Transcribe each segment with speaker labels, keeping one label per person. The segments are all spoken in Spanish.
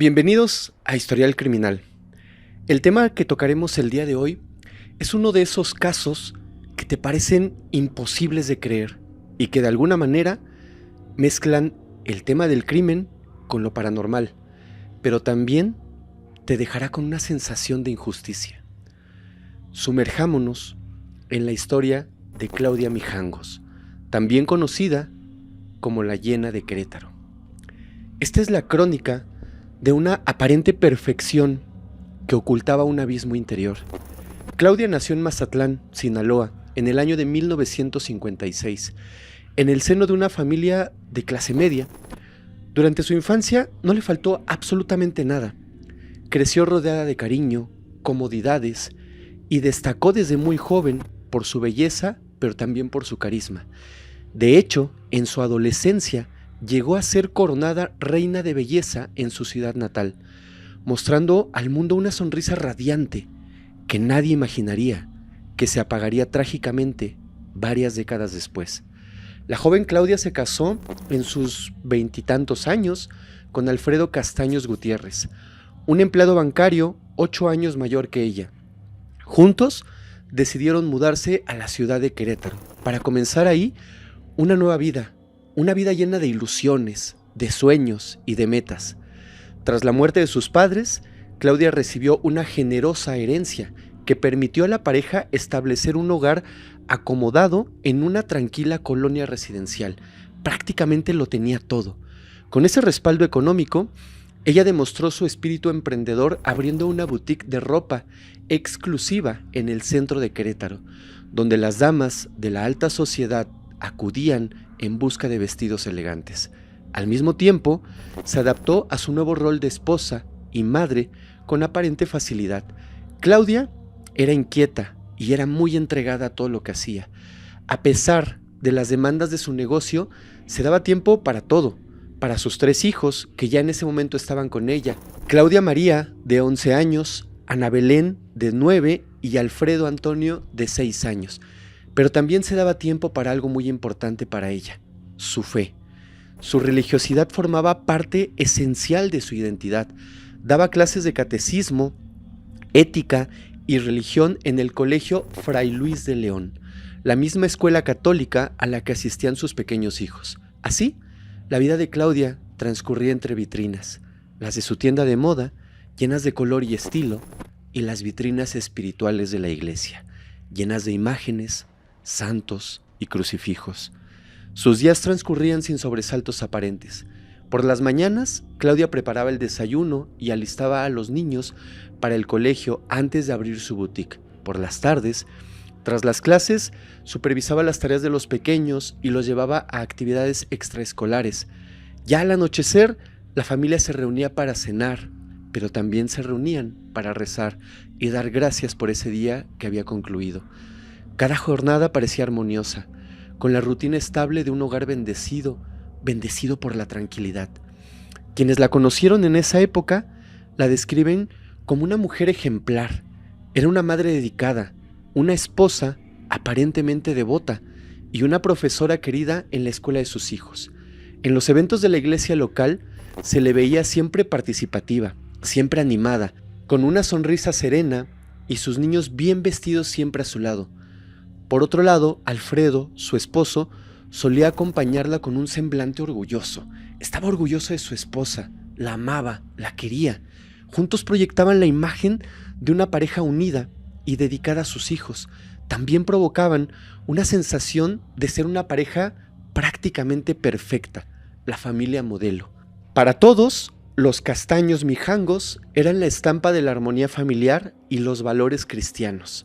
Speaker 1: Bienvenidos a Historial Criminal. El tema que tocaremos el día de hoy es uno de esos casos que te parecen imposibles de creer y que de alguna manera mezclan el tema del crimen con lo paranormal, pero también te dejará con una sensación de injusticia. Sumerjámonos en la historia de Claudia Mijangos, también conocida como la Hiena de Querétaro. Esta es la crónica de una aparente perfección que ocultaba un abismo interior. Claudia nació en Mazatlán, Sinaloa, en el año de 1956, en el seno de una familia de clase media. Durante su infancia no le faltó absolutamente nada. Creció rodeada de cariño, comodidades y destacó desde muy joven por su belleza, pero también por su carisma. De hecho, en su adolescencia llegó a ser coronada reina de belleza en su ciudad natal, mostrando al mundo una sonrisa radiante que nadie imaginaría que se apagaría trágicamente varias décadas después. La joven Claudia se casó en sus veintitantos años con Alfredo Castaños Gutiérrez, un empleado bancario 8 años mayor que ella. Juntos decidieron mudarse a la ciudad de Querétaro para comenzar ahí una nueva vida. Una vida llena de ilusiones, de sueños y de metas. Tras la muerte de sus padres, Claudia recibió una generosa herencia que permitió a la pareja establecer un hogar acomodado en una tranquila colonia residencial. Prácticamente lo tenía todo. Con ese respaldo económico, ella demostró su espíritu emprendedor abriendo una boutique de ropa exclusiva en el centro de Querétaro, donde las damas de la alta sociedad acudían en busca de vestidos elegantes. Al mismo tiempo, se adaptó a su nuevo rol de esposa y madre con aparente facilidad. Claudia era inquieta y era muy entregada a todo lo que hacía. A pesar de las demandas de su negocio, se daba tiempo para todo, para sus 3 hijos, que ya en ese momento estaban con ella: Claudia María, de 11 años, Ana Belén, de 9, y Alfredo Antonio, de 6 años. Pero también se daba tiempo para algo muy importante para ella: su fe. Su religiosidad formaba parte esencial de su identidad. Daba clases de catecismo, ética y religión en el colegio Fray Luis de León, la misma escuela católica a la que asistían sus pequeños hijos. Así, la vida de Claudia transcurría entre vitrinas, las de su tienda de moda, llenas de color y estilo, y las vitrinas espirituales de la iglesia, llenas de imágenes, santos y crucifijos. Sus días transcurrían sin sobresaltos aparentes. Por las mañanas, Claudia preparaba el desayuno y alistaba a los niños para el colegio antes de abrir su boutique. Por las tardes, tras las clases, supervisaba las tareas de los pequeños y los llevaba a actividades extraescolares. Ya al anochecer, la familia se reunía para cenar, pero también se reunían para rezar y dar gracias por ese día que había concluido. Cada jornada parecía armoniosa, con la rutina estable de un hogar bendecido por la tranquilidad. Quienes la conocieron en esa época la describen como una mujer ejemplar. Era una madre dedicada, una esposa aparentemente devota y una profesora querida en la escuela de sus hijos. En los eventos de la iglesia local se le veía siempre participativa, siempre animada, con una sonrisa serena y sus niños bien vestidos siempre a su lado. Por otro lado, Alfredo, su esposo, solía acompañarla con un semblante orgulloso. Estaba orgulloso de su esposa, la amaba, la quería. Juntos proyectaban la imagen de una pareja unida y dedicada a sus hijos. También provocaban una sensación de ser una pareja prácticamente perfecta, la familia modelo. Para todos, los Castaños Mijangos eran la estampa de la armonía familiar y los valores cristianos.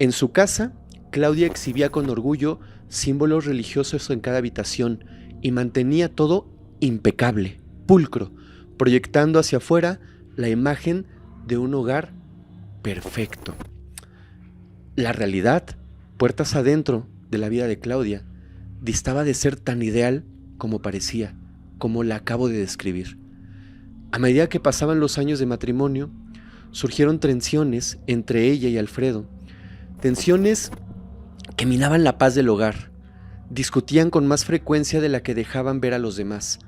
Speaker 1: En su casa, Claudia exhibía con orgullo símbolos religiosos en cada habitación y mantenía todo impecable, pulcro, proyectando hacia afuera la imagen de un hogar perfecto. La realidad, puertas adentro de la vida de Claudia, distaba de ser tan ideal como parecía, como la acabo de describir. A medida que pasaban los años de matrimonio, surgieron tensiones entre ella y Alfredo, tensiones que minaban la paz del hogar. Discutían con más frecuencia de la que dejaban ver a los demás.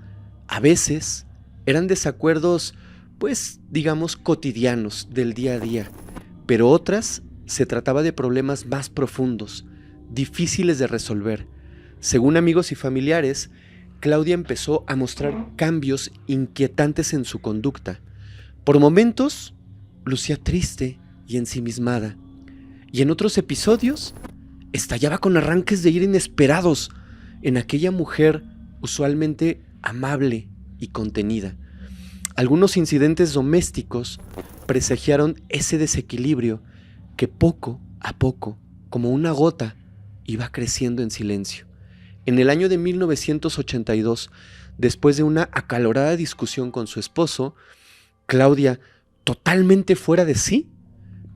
Speaker 1: A veces eran desacuerdos pues digamos cotidianos del día a día, pero otras se trataba de problemas más profundos, difíciles de resolver. Según amigos y familiares, Claudia empezó a mostrar cambios inquietantes en su conducta. Por momentos, lucía triste y ensimismada, y en otros episodios estallaba con arranques de ira inesperados en aquella mujer usualmente amable y contenida. Algunos incidentes domésticos presagiaron ese desequilibrio que poco a poco, como una gota, iba creciendo en silencio. En el año de 1982, después de una acalorada discusión con su esposo, Claudia, totalmente fuera de sí,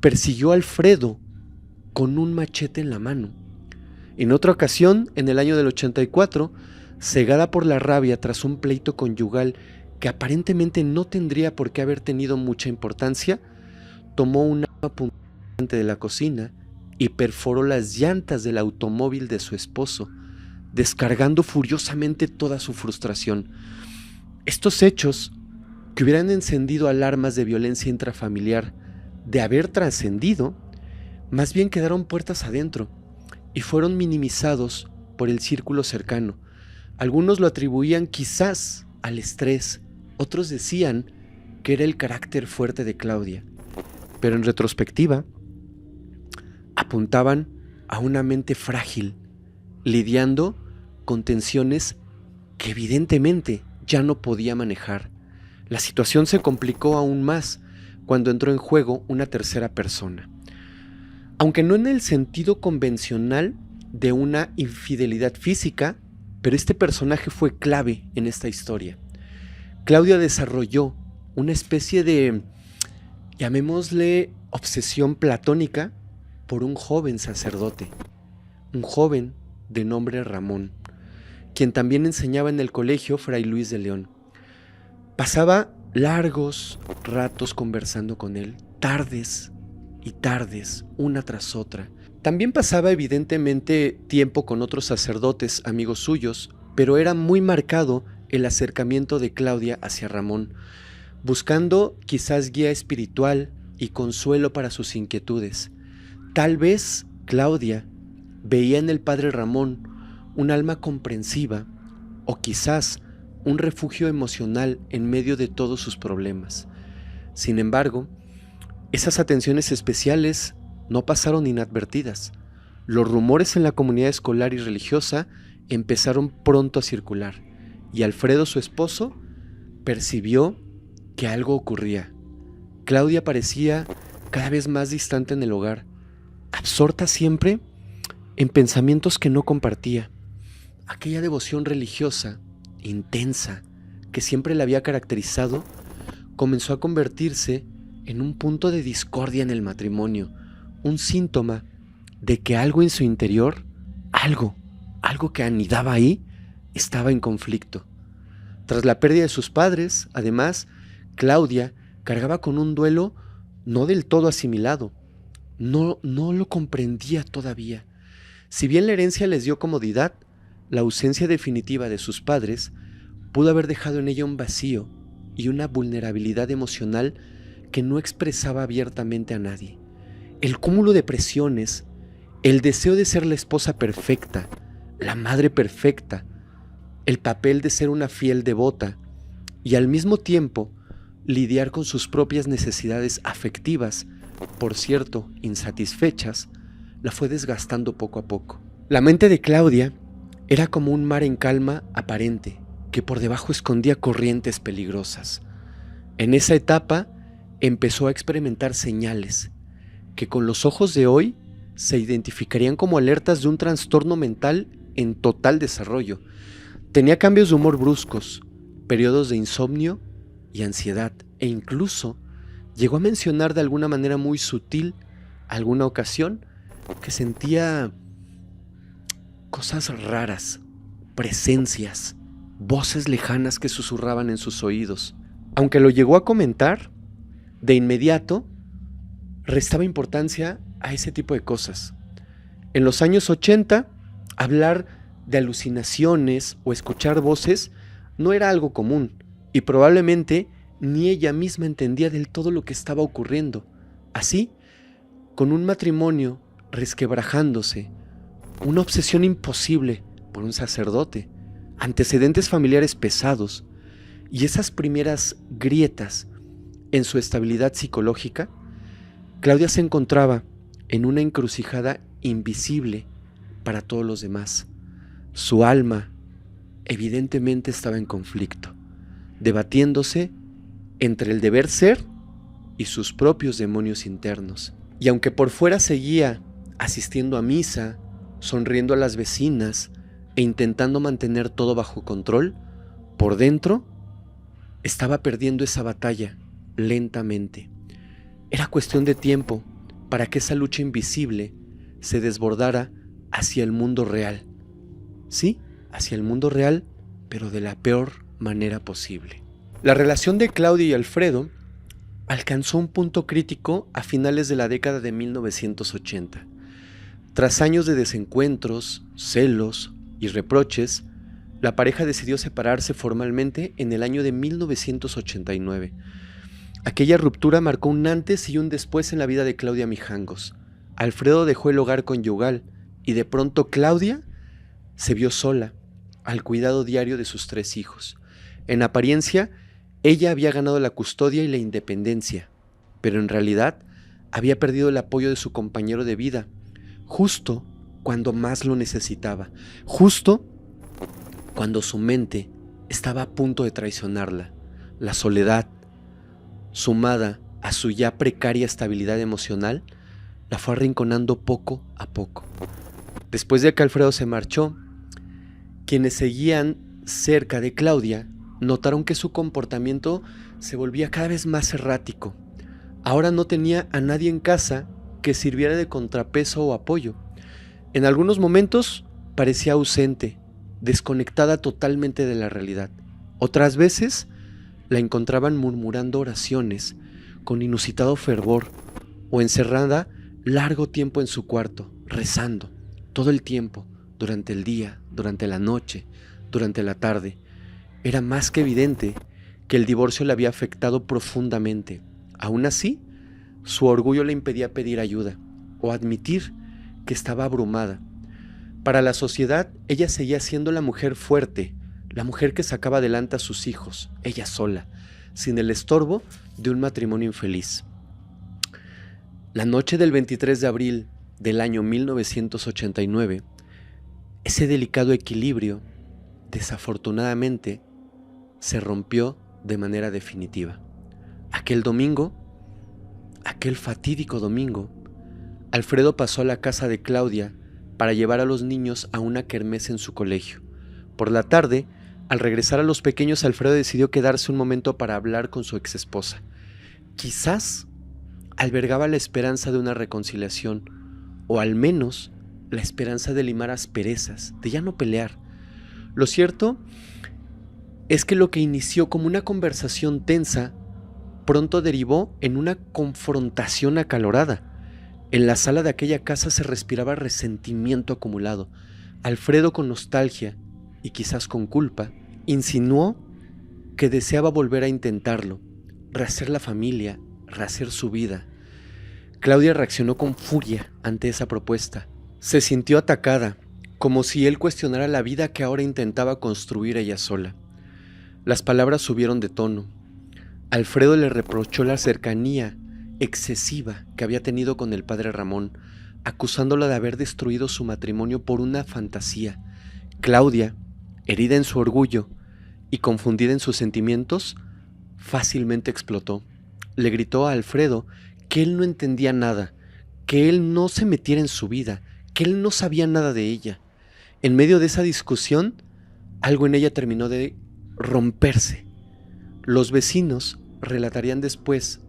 Speaker 1: persiguió a Alfredo con un machete en la mano. En otra ocasión, en el año del 84, cegada por la rabia tras un pleito conyugal que aparentemente no tendría por qué haber tenido mucha importancia, tomó un arma punzante de la cocina y perforó las llantas del automóvil de su esposo, descargando furiosamente toda su frustración. Estos hechos, que hubieran encendido alarmas de violencia intrafamiliar, de haber trascendido, más bien quedaron puertas adentro y fueron minimizados por el círculo cercano. Algunos lo atribuían quizás al estrés, otros decían que era el carácter fuerte de Claudia, pero en retrospectiva apuntaban a una mente frágil, lidiando con tensiones que evidentemente ya no podía manejar. La situación se complicó aún más cuando entró en juego una tercera persona. Aunque no en el sentido convencional de una infidelidad física, pero este personaje fue clave en esta historia. Claudia desarrolló una especie de, llamémosle, obsesión platónica por un joven sacerdote, un joven de nombre Ramón, quien también enseñaba en el colegio Fray Luis de León. Pasaba largos ratos conversando con él, tardes y tardes, una tras otra. También pasaba evidentemente tiempo con otros sacerdotes, amigos suyos, pero era muy marcado el acercamiento de Claudia hacia Ramón, buscando quizás guía espiritual y consuelo para sus inquietudes. Tal vez Claudia veía en el padre Ramón un alma comprensiva o quizás un refugio emocional en medio de todos sus problemas. Sin embargo, esas atenciones especiales no pasaron inadvertidas. Los rumores en la comunidad escolar y religiosa empezaron pronto a circular, y Alfredo, su esposo, percibió que algo ocurría. Claudia parecía cada vez más distante en el hogar, absorta siempre en pensamientos que no compartía. Aquella devoción religiosa intensa que siempre la había caracterizado comenzó a convertirse en un punto de discordia en el matrimonio, un síntoma de que algo en su interior, algo que anidaba ahí, estaba en conflicto. Tras la pérdida de sus padres, además, Claudia cargaba con un duelo no del todo asimilado. No lo comprendía todavía. Si bien la herencia les dio comodidad, la ausencia definitiva de sus padres pudo haber dejado en ella un vacío y una vulnerabilidad emocional que no expresaba abiertamente a nadie. El cúmulo de presiones, el deseo de ser la esposa perfecta, la madre perfecta, el papel de ser una fiel devota y al mismo tiempo lidiar con sus propias necesidades afectivas, por cierto, insatisfechas, la fue desgastando poco a poco. La mente de Claudia era como un mar en calma aparente, que por debajo escondía corrientes peligrosas. En esa etapa empezó a experimentar señales que con los ojos de hoy se identificarían como alertas de un trastorno mental en total desarrollo. Tenía cambios de humor bruscos, periodos de insomnio y ansiedad, e incluso llegó a mencionar de alguna manera muy sutil alguna ocasión que sentía cosas raras, presencias, voces lejanas que susurraban en sus oídos. Aunque lo llegó a comentar, de inmediato restaba importancia a ese tipo de cosas. En los años 80, hablar de alucinaciones o escuchar voces no era algo común y probablemente ni ella misma entendía del todo lo que estaba ocurriendo. Así, con un matrimonio resquebrajándose, una obsesión imposible por un sacerdote, antecedentes familiares pesados y esas primeras grietas en su estabilidad psicológica, Claudia se encontraba en una encrucijada invisible para todos los demás. Su alma evidentemente estaba en conflicto, debatiéndose entre el deber ser y sus propios demonios internos. Y aunque por fuera seguía asistiendo a misa, sonriendo a las vecinas e intentando mantener todo bajo control, por dentro estaba perdiendo esa batalla lentamente. Era cuestión de tiempo para que esa lucha invisible se desbordara hacia el mundo real. Sí, hacia el mundo real, pero de la peor manera posible. La relación de Claudia y Alfredo alcanzó un punto crítico a finales de la década de 1980. Tras años de desencuentros, celos y reproches, la pareja decidió separarse formalmente en el año de 1989. Aquella ruptura marcó un antes y un después en la vida de Claudia Mijangos. Alfredo dejó el hogar conyugal y de pronto Claudia se vio sola, al cuidado diario de sus 3 hijos. En apariencia, ella había ganado la custodia y la independencia, pero en realidad había perdido el apoyo de su compañero de vida, justo cuando más lo necesitaba, justo cuando su mente estaba a punto de traicionarla. La soledad, sumada a su ya precaria estabilidad emocional, la fue arrinconando poco a poco. Después de que Alfredo se marchó, quienes seguían cerca de Claudia notaron que su comportamiento se volvía cada vez más errático. Ahora no tenía a nadie en casa que sirviera de contrapeso o apoyo. En algunos momentos parecía ausente, desconectada totalmente de la realidad. Otras veces la encontraban murmurando oraciones con inusitado fervor o encerrada largo tiempo en su cuarto, rezando todo el tiempo, durante el día, durante la noche, durante la tarde. Era más que evidente que el divorcio le había afectado profundamente. Aún así, su orgullo le impedía pedir ayuda o admitir que estaba abrumada. Para la sociedad, ella seguía siendo la mujer fuerte, la mujer que sacaba adelante a sus hijos, ella sola, sin el estorbo de un matrimonio infeliz. La noche del 23 de abril del año 1989, ese delicado equilibrio, desafortunadamente, se rompió de manera definitiva. Aquel domingo, aquel fatídico domingo, Alfredo pasó a la casa de Claudia para llevar a los niños a una kermés en su colegio. Por la tarde, al regresar a los pequeños, Alfredo decidió quedarse un momento para hablar con su exesposa. Quizás albergaba la esperanza de una reconciliación, o al menos la esperanza de limar asperezas, de ya no pelear. Lo cierto es que lo que inició como una conversación tensa pronto derivó en una confrontación acalorada. En la sala de aquella casa se respiraba resentimiento acumulado. Alfredo, con nostalgia y quizás con culpa, insinuó que deseaba volver a intentarlo, rehacer la familia, rehacer su vida. Claudia reaccionó con furia ante esa propuesta. Se sintió atacada, como si él cuestionara la vida que ahora intentaba construir ella sola. Las palabras subieron de tono. Alfredo le reprochó la cercanía excesiva que había tenido con el padre Ramón, acusándola de haber destruido su matrimonio por una fantasía. Claudia, herida en su orgullo y confundida en sus sentimientos, fácilmente explotó. Le gritó a Alfredo que él no entendía nada, que él no se metiera en su vida, que él no sabía nada de ella. En medio de esa discusión, algo en ella terminó de romperse. Los vecinos relatarían después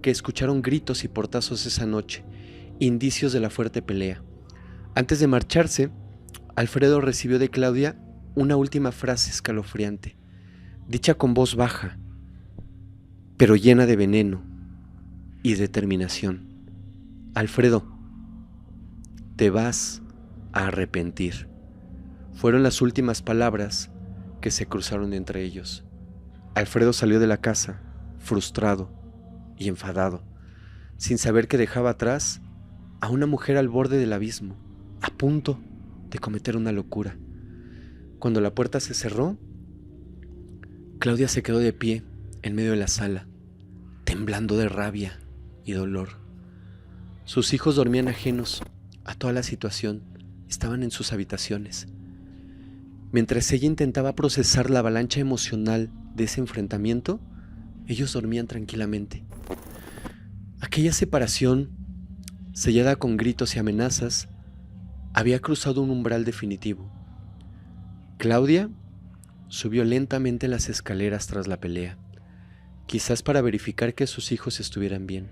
Speaker 1: que escucharon gritos y portazos esa noche, indicios de la fuerte pelea. Antes de marcharse, Alfredo recibió de Claudia una última frase escalofriante, dicha con voz baja, pero llena de veneno y determinación. Alfredo, te vas a arrepentir. Fueron las últimas palabras que se cruzaron entre ellos. Alfredo salió de la casa, frustrado y enfadado, sin saber que dejaba atrás a una mujer al borde del abismo, a punto de cometer una locura. Cuando la puerta se cerró, Claudia se quedó de pie en medio de la sala, temblando de rabia y dolor. Sus hijos dormían ajenos a toda la situación, estaban en sus habitaciones. Mientras ella intentaba procesar la avalancha emocional de ese enfrentamiento, ellos dormían tranquilamente. Aquella separación, sellada con gritos y amenazas, había cruzado un umbral definitivo. Claudia subió lentamente las escaleras tras la pelea, quizás para verificar que sus hijos estuvieran bien.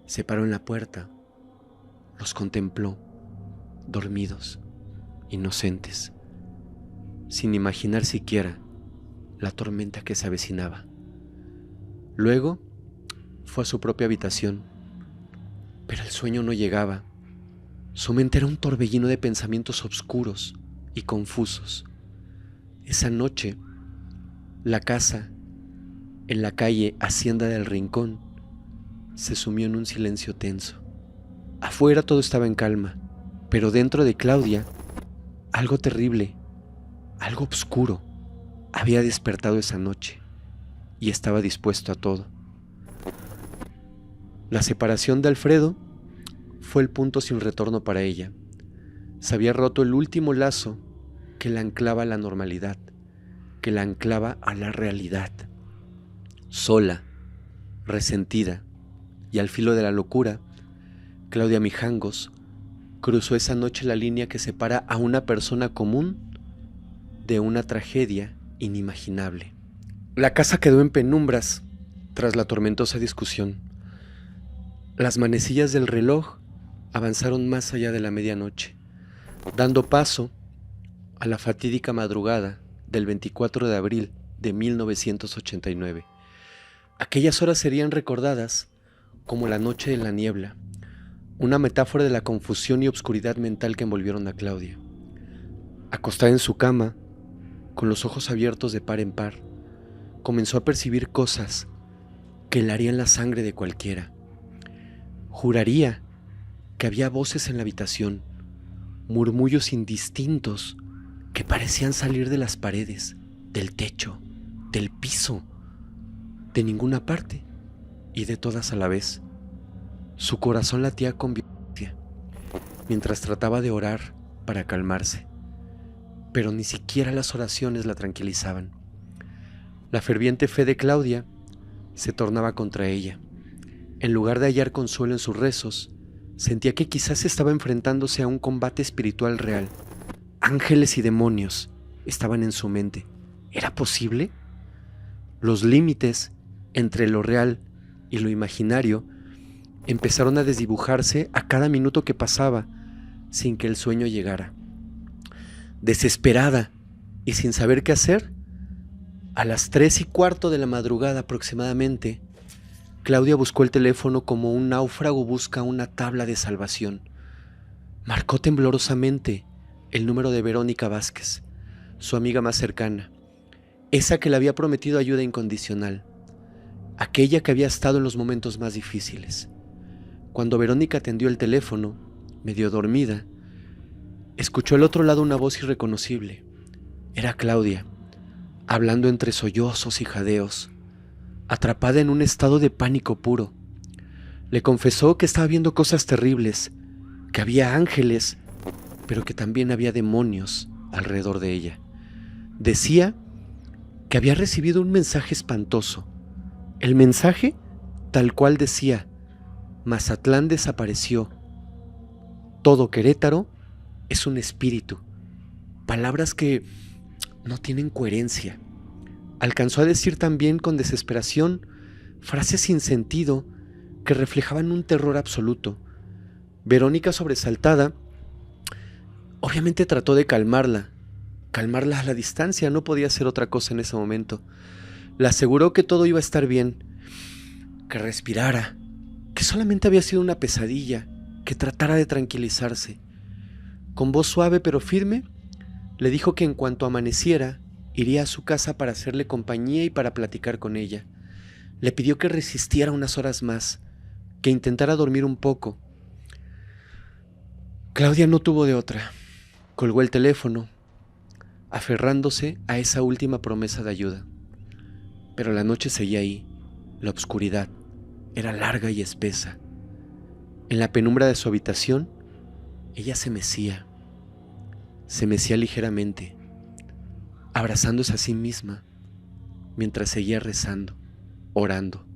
Speaker 1: Se paró en la puerta, los contempló, dormidos, inocentes, sin imaginar siquiera la tormenta que se avecinaba. Luego fue a su propia habitación, pero el sueño no llegaba. Su mente era un torbellino de pensamientos oscuros y confusos. Esa noche, la casa en la calle Hacienda del Rincón se sumió en un silencio tenso. Afuera todo estaba en calma, pero dentro de Claudia, algo terrible, algo oscuro, había despertado esa noche y estaba dispuesto a todo. La separación de Alfredo fue el punto sin retorno para ella. Se había roto el último lazo que la anclaba a la normalidad, que la anclaba a la realidad. Sola, resentida y al filo de la locura, Claudia Mijangos cruzó esa noche la línea que separa a una persona común de una tragedia inimaginable. La casa quedó en penumbras tras la tormentosa discusión. Las manecillas del reloj avanzaron más allá de la medianoche, dando paso a la fatídica madrugada del 24 de abril de 1989. Aquellas horas serían recordadas como la noche de la niebla, una metáfora de la confusión y obscuridad mental que envolvieron a Claudia. Acostada en su cama, con los ojos abiertos de par en par, comenzó a percibir cosas que helarían la sangre de cualquiera. Juraría que había voces en la habitación, murmullos indistintos que parecían salir de las paredes, del techo, del piso, de ninguna parte y de todas a la vez. Su corazón latía con violencia mientras trataba de orar para calmarse, pero ni siquiera las oraciones la tranquilizaban. La ferviente fe de Claudia se tornaba contra ella. En lugar de hallar consuelo en sus rezos, sentía que quizás estaba enfrentándose a un combate espiritual real. Ángeles y demonios estaban en su mente. ¿Era posible? Los límites entre lo real y lo imaginario empezaron a desdibujarse a cada minuto que pasaba sin que el sueño llegara. Desesperada y sin saber qué hacer, a las 3:15 de la madrugada aproximadamente, Claudia buscó el teléfono como un náufrago busca una tabla de salvación. Marcó temblorosamente el número de Verónica Vázquez, su amiga más cercana, esa que le había prometido ayuda incondicional, aquella que había estado en los momentos más difíciles. Cuando Verónica atendió el teléfono, medio dormida, escuchó al otro lado una voz irreconocible. Era Claudia, hablando entre sollozos y jadeos, atrapada en un estado de pánico puro. Le confesó que estaba viendo cosas terribles, que había ángeles, pero que también había demonios alrededor de ella. Decía que había recibido un mensaje espantoso. El mensaje, tal cual decía: Mazatlán desapareció. Todo Querétaro es un espíritu. Palabras que no tienen coherencia. Alcanzó a decir también con desesperación frases sin sentido que reflejaban un terror absoluto. Verónica, sobresaltada, obviamente trató de calmarla a la distancia, no podía hacer otra cosa en ese momento. Le aseguró que todo iba a estar bien, que respirara, que solamente había sido una pesadilla, que tratara de tranquilizarse. Con voz suave pero firme, le dijo que en cuanto amaneciera, iría a su casa para hacerle compañía y para platicar con ella. Le pidió que resistiera unas horas más, que intentara dormir un poco. Claudia no tuvo de otra. Colgó el teléfono, aferrándose a esa última promesa de ayuda. Pero la noche seguía ahí. La oscuridad era larga y espesa. En la penumbra de su habitación, ella se mecía ligeramente, abrazándose a sí misma, mientras seguía rezando, orando.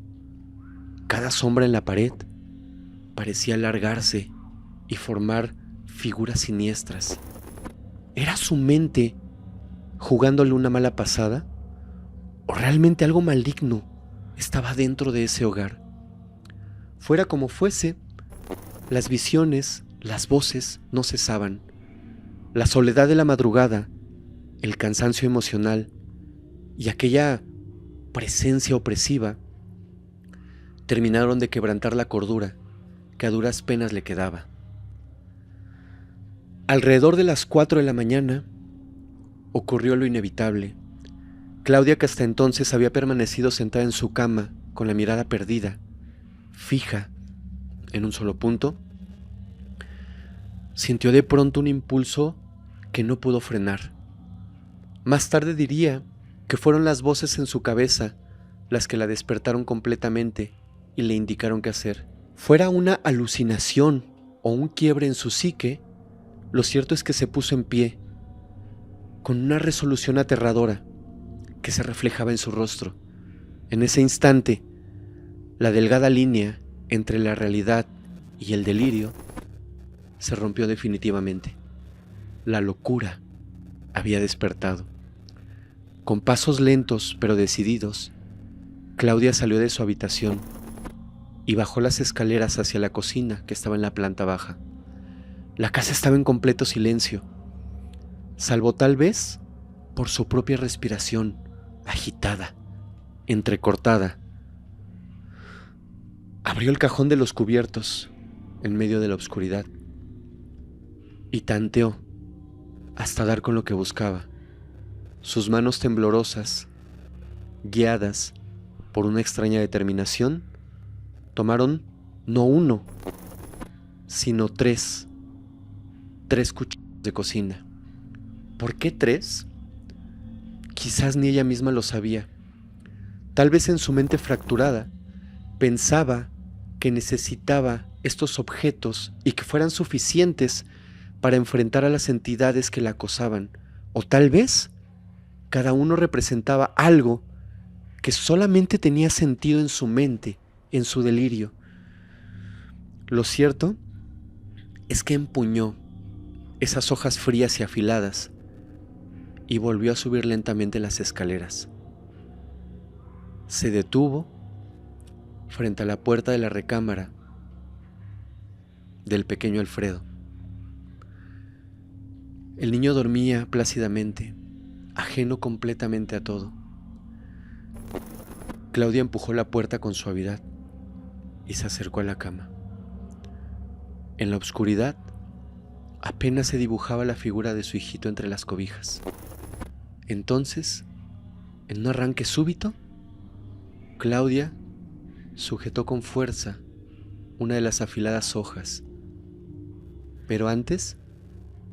Speaker 1: Cada sombra en la pared parecía alargarse y formar figuras siniestras. ¿Era su mente jugándole una mala pasada? ¿O realmente algo maligno estaba dentro de ese hogar? Fuera como fuese, las visiones, las voces no cesaban. La soledad de la madrugada, el cansancio emocional y aquella presencia opresiva terminaron de quebrantar la cordura que a duras penas le quedaba. Alrededor de las 4 de la mañana ocurrió lo inevitable. Claudia, que hasta entonces había permanecido sentada en su cama con la mirada perdida, fija en un solo punto, sintió de pronto un impulso que no pudo frenar. Más tarde diría que fueron las voces en su cabeza las que la despertaron completamente y le indicaron qué hacer. Fuera una alucinación o un quiebre en su psique, lo cierto es que se puso en pie, con una resolución aterradora que se reflejaba en su rostro. En ese instante, la delgada línea entre la realidad y el delirio se rompió definitivamente. La locura había despertado. Con pasos lentos pero decididos, Claudia salió de su habitación y bajó las escaleras hacia la cocina que estaba en la planta baja. La casa estaba en completo silencio, salvo tal vez por su propia respiración, agitada, entrecortada. Abrió el cajón de los cubiertos en medio de la oscuridad y tanteó hasta dar con lo que buscaba. Sus manos temblorosas, guiadas por una extraña determinación, tomaron no uno, sino tres cuchillos de cocina. ¿Por qué tres? Quizás ni ella misma lo sabía. Tal vez en su mente fracturada pensaba que necesitaba estos objetos y que fueran suficientes para enfrentar a las entidades que la acosaban. O tal vez cada uno representaba algo que solamente tenía sentido en su mente, en su delirio. Lo cierto es que empuñó esas hojas frías y afiladas y volvió a subir lentamente las escaleras. Se detuvo frente a la puerta de la recámara del pequeño Alfredo. El niño dormía plácidamente, ajeno completamente a todo. Claudia empujó la puerta con suavidad y se acercó a la cama. En la oscuridad apenas se dibujaba la figura de su hijito entre las cobijas. Entonces, en un arranque súbito, Claudia sujetó con fuerza una de las afiladas hojas, pero antes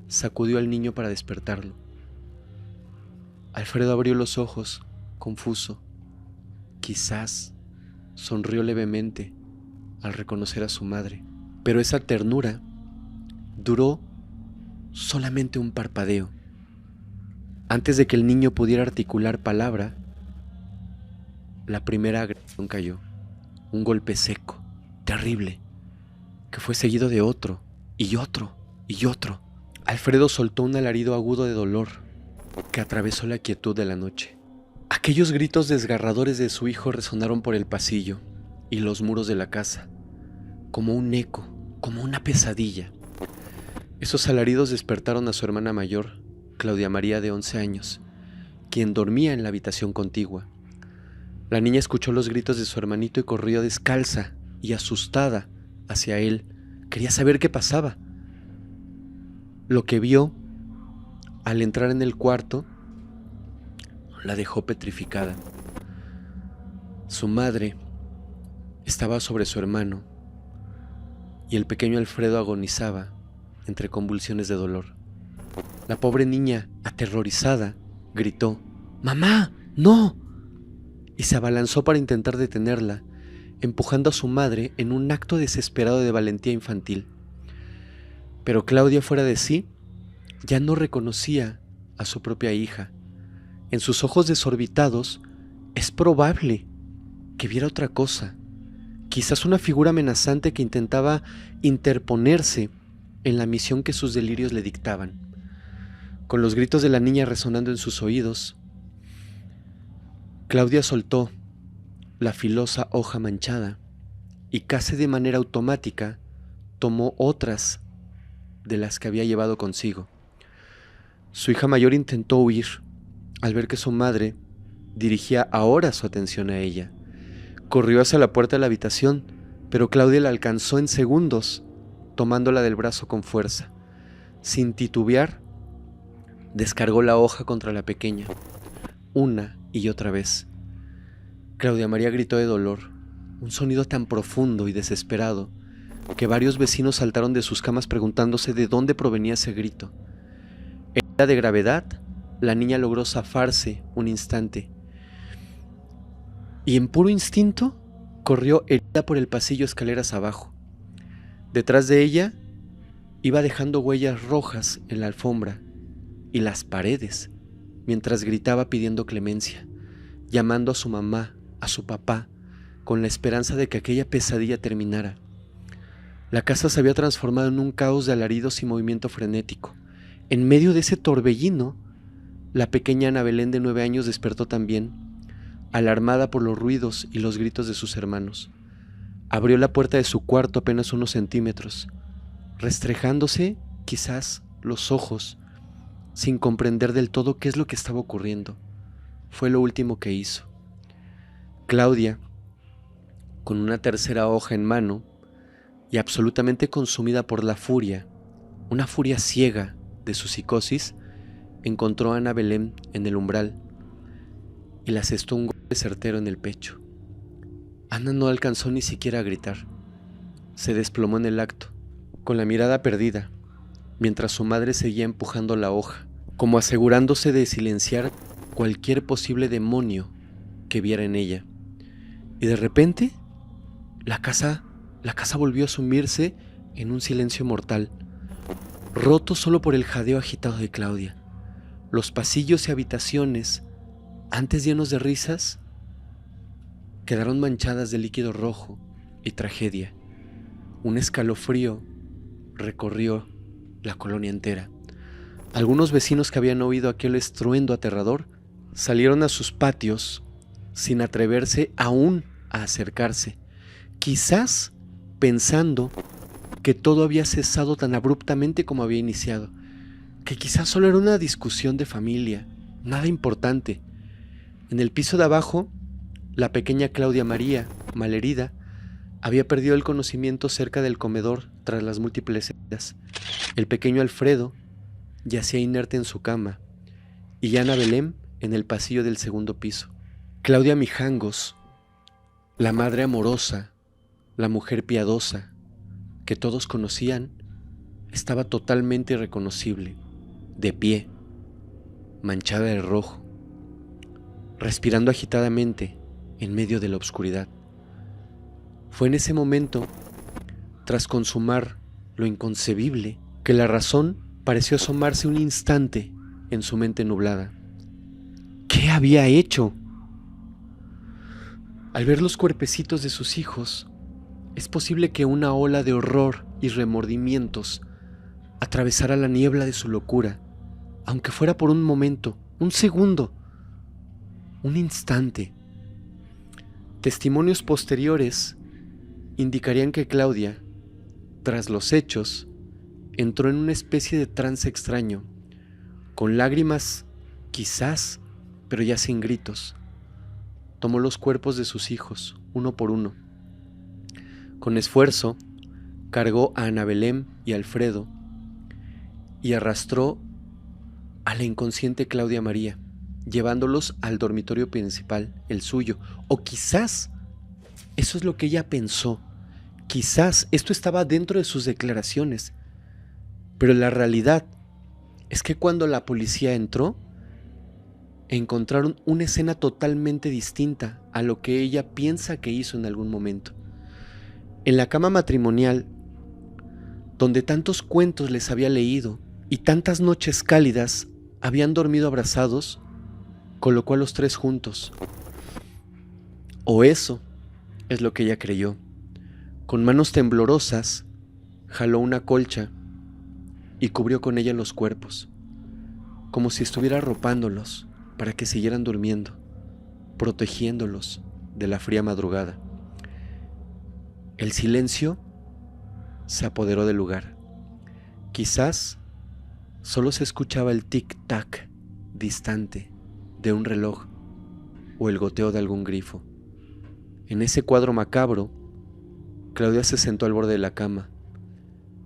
Speaker 1: sacudió al niño para despertarlo. Alfredo abrió los ojos, confuso. Quizás sonrió levemente al reconocer a su madre, pero esa ternura duró solamente un parpadeo. Antes de que el niño pudiera articular palabra, la primera agresión cayó. Un golpe seco, terrible, que fue seguido de otro, y otro, y otro. Alfredo soltó un alarido agudo de dolor que atravesó la quietud de la noche. Aquellos gritos desgarradores de su hijo resonaron por el pasillo y los muros de la casa, como un eco, como una pesadilla. Esos alaridos despertaron a su hermana mayor, Claudia María, de 11 años, quien dormía en la habitación contigua. La niña escuchó los gritos de su hermanito y corrió descalza y asustada hacia él. Quería saber qué pasaba. Lo que vio al entrar en el cuarto la dejó petrificada. Su madre estaba sobre su hermano y el pequeño Alfredo agonizaba entre convulsiones de dolor. La pobre niña, aterrorizada, gritó: «¡Mamá, no!», y se abalanzó para intentar detenerla, empujando a su madre en un acto desesperado de valentía infantil. Pero Claudia, fuera de sí, ya no reconocía a su propia hija. En sus ojos desorbitados es probable que viera otra cosa, quizás una figura amenazante que intentaba interponerse en la misión que sus delirios le dictaban. Con los gritos de la niña resonando en sus oídos, Claudia soltó la filosa hoja manchada y casi de manera automática tomó otras de las que había llevado consigo. Su hija mayor intentó huir al ver que su madre dirigía ahora su atención a ella. Corrió hacia la puerta de la habitación, pero Claudia la alcanzó en segundos, tomándola del brazo con fuerza. Sin titubear, descargó la hoja contra la pequeña, una y otra vez. Claudia María gritó de dolor, un sonido tan profundo y desesperado que varios vecinos saltaron de sus camas preguntándose de dónde provenía ese grito. Herida de gravedad, la niña logró zafarse un instante y en puro instinto corrió herida por el pasillo escaleras abajo. Detrás de ella iba dejando huellas rojas en la alfombra y las paredes, mientras gritaba pidiendo clemencia, llamando a su mamá, a su papá, con la esperanza de que aquella pesadilla terminara. La casa se había transformado en un caos de alaridos y movimiento frenético. En medio de ese torbellino, la pequeña Ana Belén de 9 años despertó también, alarmada por los ruidos y los gritos de sus hermanos. Abrió la puerta de su cuarto apenas unos centímetros, restregándose quizás los ojos, sin comprender del todo qué es lo que estaba ocurriendo. Fue lo último que hizo. Claudia, con una tercera hoja en mano y absolutamente consumida por la furia, una furia ciega de su psicosis, encontró a Ana Belén en el umbral y le asestó un golpe certero en el pecho. Ana no alcanzó ni siquiera a gritar. Se desplomó en el acto, con la mirada perdida, mientras su madre seguía empujando la hoja, como asegurándose de silenciar cualquier posible demonio que viera en ella. Y de repente, la casa volvió a sumirse en un silencio mortal, roto solo por el jadeo agitado de Claudia. Los pasillos y habitaciones, antes llenos de risas, quedaron manchadas de líquido rojo y tragedia. Un escalofrío recorrió la colonia entera. Algunos vecinos que habían oído aquel estruendo aterrador salieron a sus patios sin atreverse aún a acercarse, quizás pensando que todo había cesado tan abruptamente como había iniciado, que quizás solo era una discusión de familia, nada importante. En el piso de abajo, la pequeña Claudia María, malherida, había perdido el conocimiento cerca del comedor tras las múltiples heridas. El pequeño Alfredo yacía inerte en su cama y Ana Belén en el pasillo del segundo piso. Claudia Mijangos, la madre amorosa, la mujer piadosa que todos conocían, estaba totalmente irreconocible, de pie, manchada de rojo, respirando agitadamente en medio de la oscuridad. Fue en ese momento, tras consumar lo inconcebible, que la razón pareció asomarse un instante en su mente nublada. ¿Qué había hecho? Al ver los cuerpecitos de sus hijos, es posible que una ola de horror y remordimientos atravesara la niebla de su locura, aunque fuera por un momento, un segundo, un instante. Testimonios posteriores indicarían que Claudia, tras los hechos, entró en una especie de trance extraño, con lágrimas, quizás, pero ya sin gritos. Tomó los cuerpos de sus hijos, uno por uno. Con esfuerzo, cargó a Ana Belén y a Alfredo y arrastró a la inconsciente Claudia María. llevándolos al dormitorio principal, el suyo. O quizás eso es lo que ella pensó. Quizás esto estaba dentro de sus declaraciones. Pero la realidad es que cuando la policía entró, encontraron una escena totalmente distinta a lo que ella piensa que hizo en algún momento. En la cama matrimonial, donde tantos cuentos les había leído y tantas noches cálidas habían dormido abrazados, colocó a los tres juntos. O eso es lo que ella creyó. Con manos temblorosas, jaló una colcha y cubrió con ella los cuerpos, como si estuviera arropándolos para que siguieran durmiendo, protegiéndolos de la fría madrugada. El silencio se apoderó del lugar. Quizás solo se escuchaba el tic-tac distante de un reloj o el goteo de algún grifo. En ese cuadro macabro, Claudia se sentó al borde de la cama,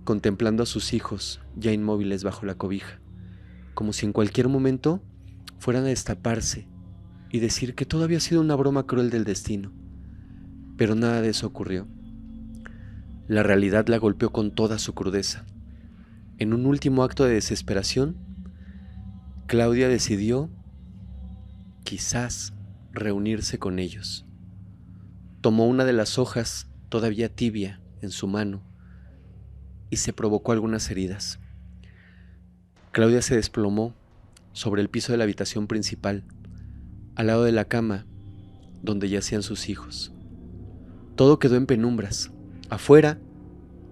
Speaker 1: contemplando a sus hijos ya inmóviles bajo la cobija, como si en cualquier momento fueran a destaparse y decir que todo había sido una broma cruel del destino. Pero nada de eso ocurrió. La realidad la golpeó con toda su crudeza. En un último acto de desesperación, Claudia decidió, quizás, reunirse con ellos. Tomó una de las hojas todavía tibia en su mano y se provocó algunas heridas. Claudia se desplomó sobre el piso de la habitación principal, al lado de la cama donde yacían sus hijos. Todo quedó en penumbras. Afuera,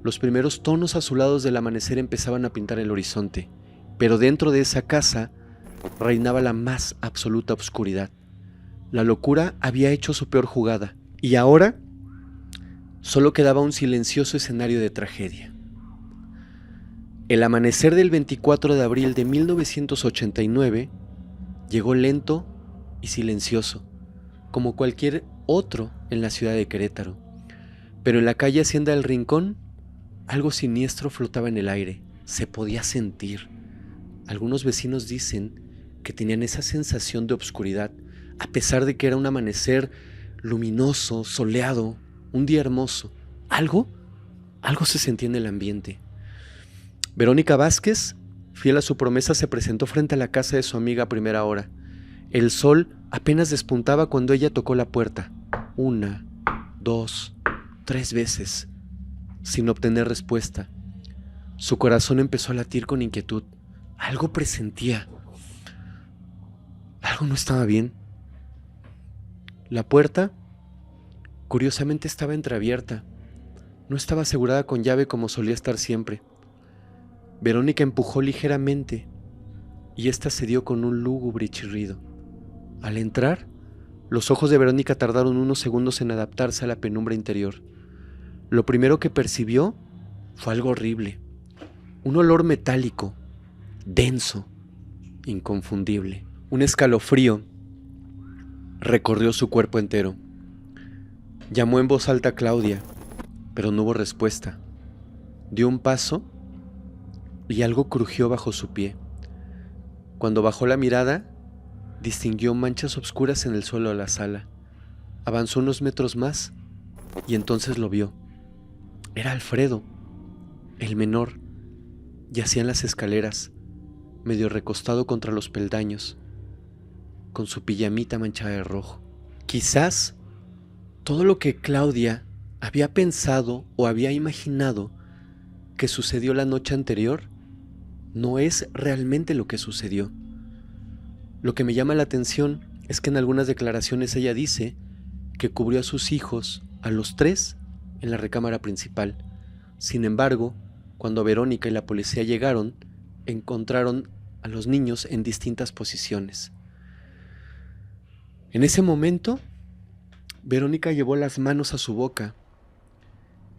Speaker 1: los primeros tonos azulados del amanecer empezaban a pintar el horizonte, pero dentro de esa casa reinaba la más absoluta oscuridad. La locura había hecho su peor jugada, y ahora solo quedaba un silencioso escenario de tragedia. El amanecer del 24 de abril de 1989 llegó lento y silencioso, como cualquier otro en la ciudad de Querétaro. Pero en la calle Hacienda del Rincón, algo siniestro flotaba en el aire, se podía sentir. Algunos vecinos dicen que tenían esa sensación de obscuridad, a pesar de que era un amanecer luminoso, soleado, un día hermoso. Algo se sentía en el ambiente. Verónica Vázquez, fiel a su promesa, se presentó frente a la casa de su amiga a primera hora. El sol apenas despuntaba cuando ella tocó la puerta. 1, 2, 3 veces, sin obtener respuesta. Su corazón empezó a latir con inquietud. Algo presentía. Algo no estaba bien. La puerta, curiosamente, estaba entreabierta. No estaba asegurada con llave como solía estar siempre. Verónica empujó ligeramente y ésta cedió con un lúgubre chirrido. Al entrar, los ojos de Verónica tardaron unos segundos en adaptarse a la penumbra interior. Lo primero que percibió fue algo horrible. Un olor metálico, denso, inconfundible. Un escalofrío recorrió su cuerpo entero. Llamó en voz alta a Claudia, pero no hubo respuesta. Dio un paso y algo crujió bajo su pie. Cuando bajó la mirada, distinguió manchas oscuras en el suelo de la sala. Avanzó unos metros más y entonces lo vio. Era Alfredo, el menor. Yacía en las escaleras, medio recostado contra los peldaños, con su pijamita manchada de rojo. Quizás todo lo que Claudia había pensado o había imaginado que sucedió la noche anterior no es realmente lo que sucedió. Lo que me llama la atención es que en algunas declaraciones ella dice que cubrió a sus hijos, a los 3, en la recámara principal. Sin embargo, cuando Verónica y la policía llegaron, encontraron a los niños en distintas posiciones. En ese momento, Verónica llevó las manos a su boca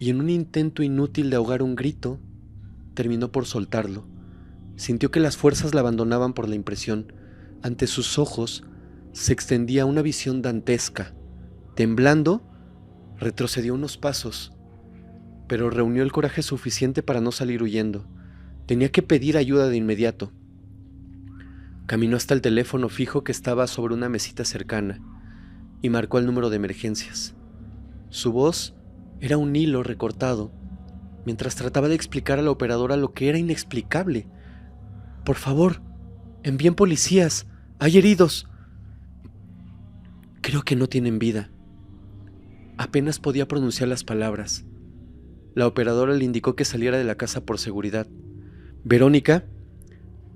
Speaker 1: y en un intento inútil de ahogar un grito, terminó por soltarlo. Sintió que las fuerzas la abandonaban por la impresión. Ante sus ojos se extendía una visión dantesca. Temblando, retrocedió unos pasos, pero reunió el coraje suficiente para no salir huyendo. Tenía que pedir ayuda de inmediato. Caminó hasta el teléfono fijo que estaba sobre una mesita cercana y marcó el número de emergencias. Su voz era un hilo recortado mientras trataba de explicar a la operadora lo que era inexplicable. «Por favor, envíen policías. Hay heridos». «Creo que no tienen vida». Apenas podía pronunciar las palabras. La operadora le indicó que saliera de la casa por seguridad. Verónica,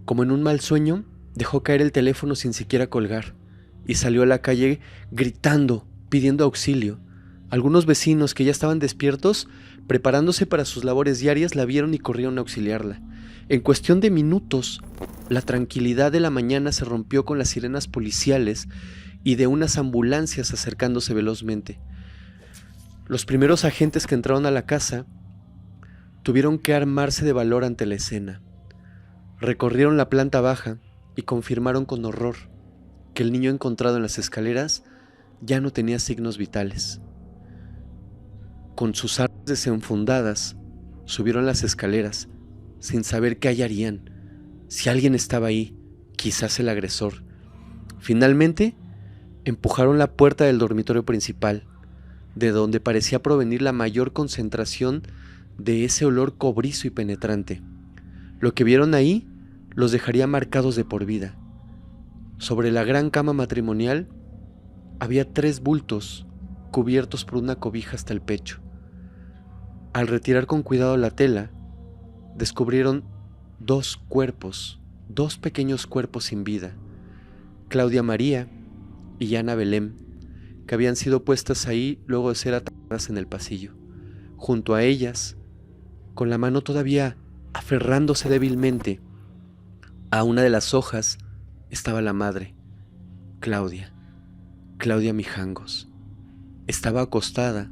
Speaker 1: como en un mal sueño, dejó caer el teléfono sin siquiera colgar y salió a la calle gritando, pidiendo auxilio. Algunos vecinos que ya estaban despiertos, preparándose para sus labores diarias, la vieron y corrieron a auxiliarla. En cuestión de minutos, la tranquilidad de la mañana se rompió con las sirenas policiales y de unas ambulancias acercándose velozmente. Los primeros agentes que entraron a la casa tuvieron que armarse de valor ante la escena. Recorrieron la planta baja y confirmaron con horror que el niño encontrado en las escaleras ya no tenía signos vitales. Con sus armas desenfundadas, subieron las escaleras sin saber qué hallarían, si alguien estaba ahí, quizás el agresor. Finalmente, empujaron la puerta del dormitorio principal, de donde parecía provenir la mayor concentración de ese olor cobrizo y penetrante. Lo que vieron ahí los dejaría marcados de por vida. Sobre la gran cama matrimonial había 3 bultos cubiertos por una cobija hasta el pecho. Al retirar con cuidado la tela, descubrieron 2 cuerpos, 2 pequeños cuerpos sin vida, Claudia María y Ana Belén, que habían sido puestas ahí luego de ser atacadas en el pasillo. Junto a ellas, con la mano todavía aferrándose débilmente a una de las hojas, estaba la madre, Claudia Mijangos. Estaba acostada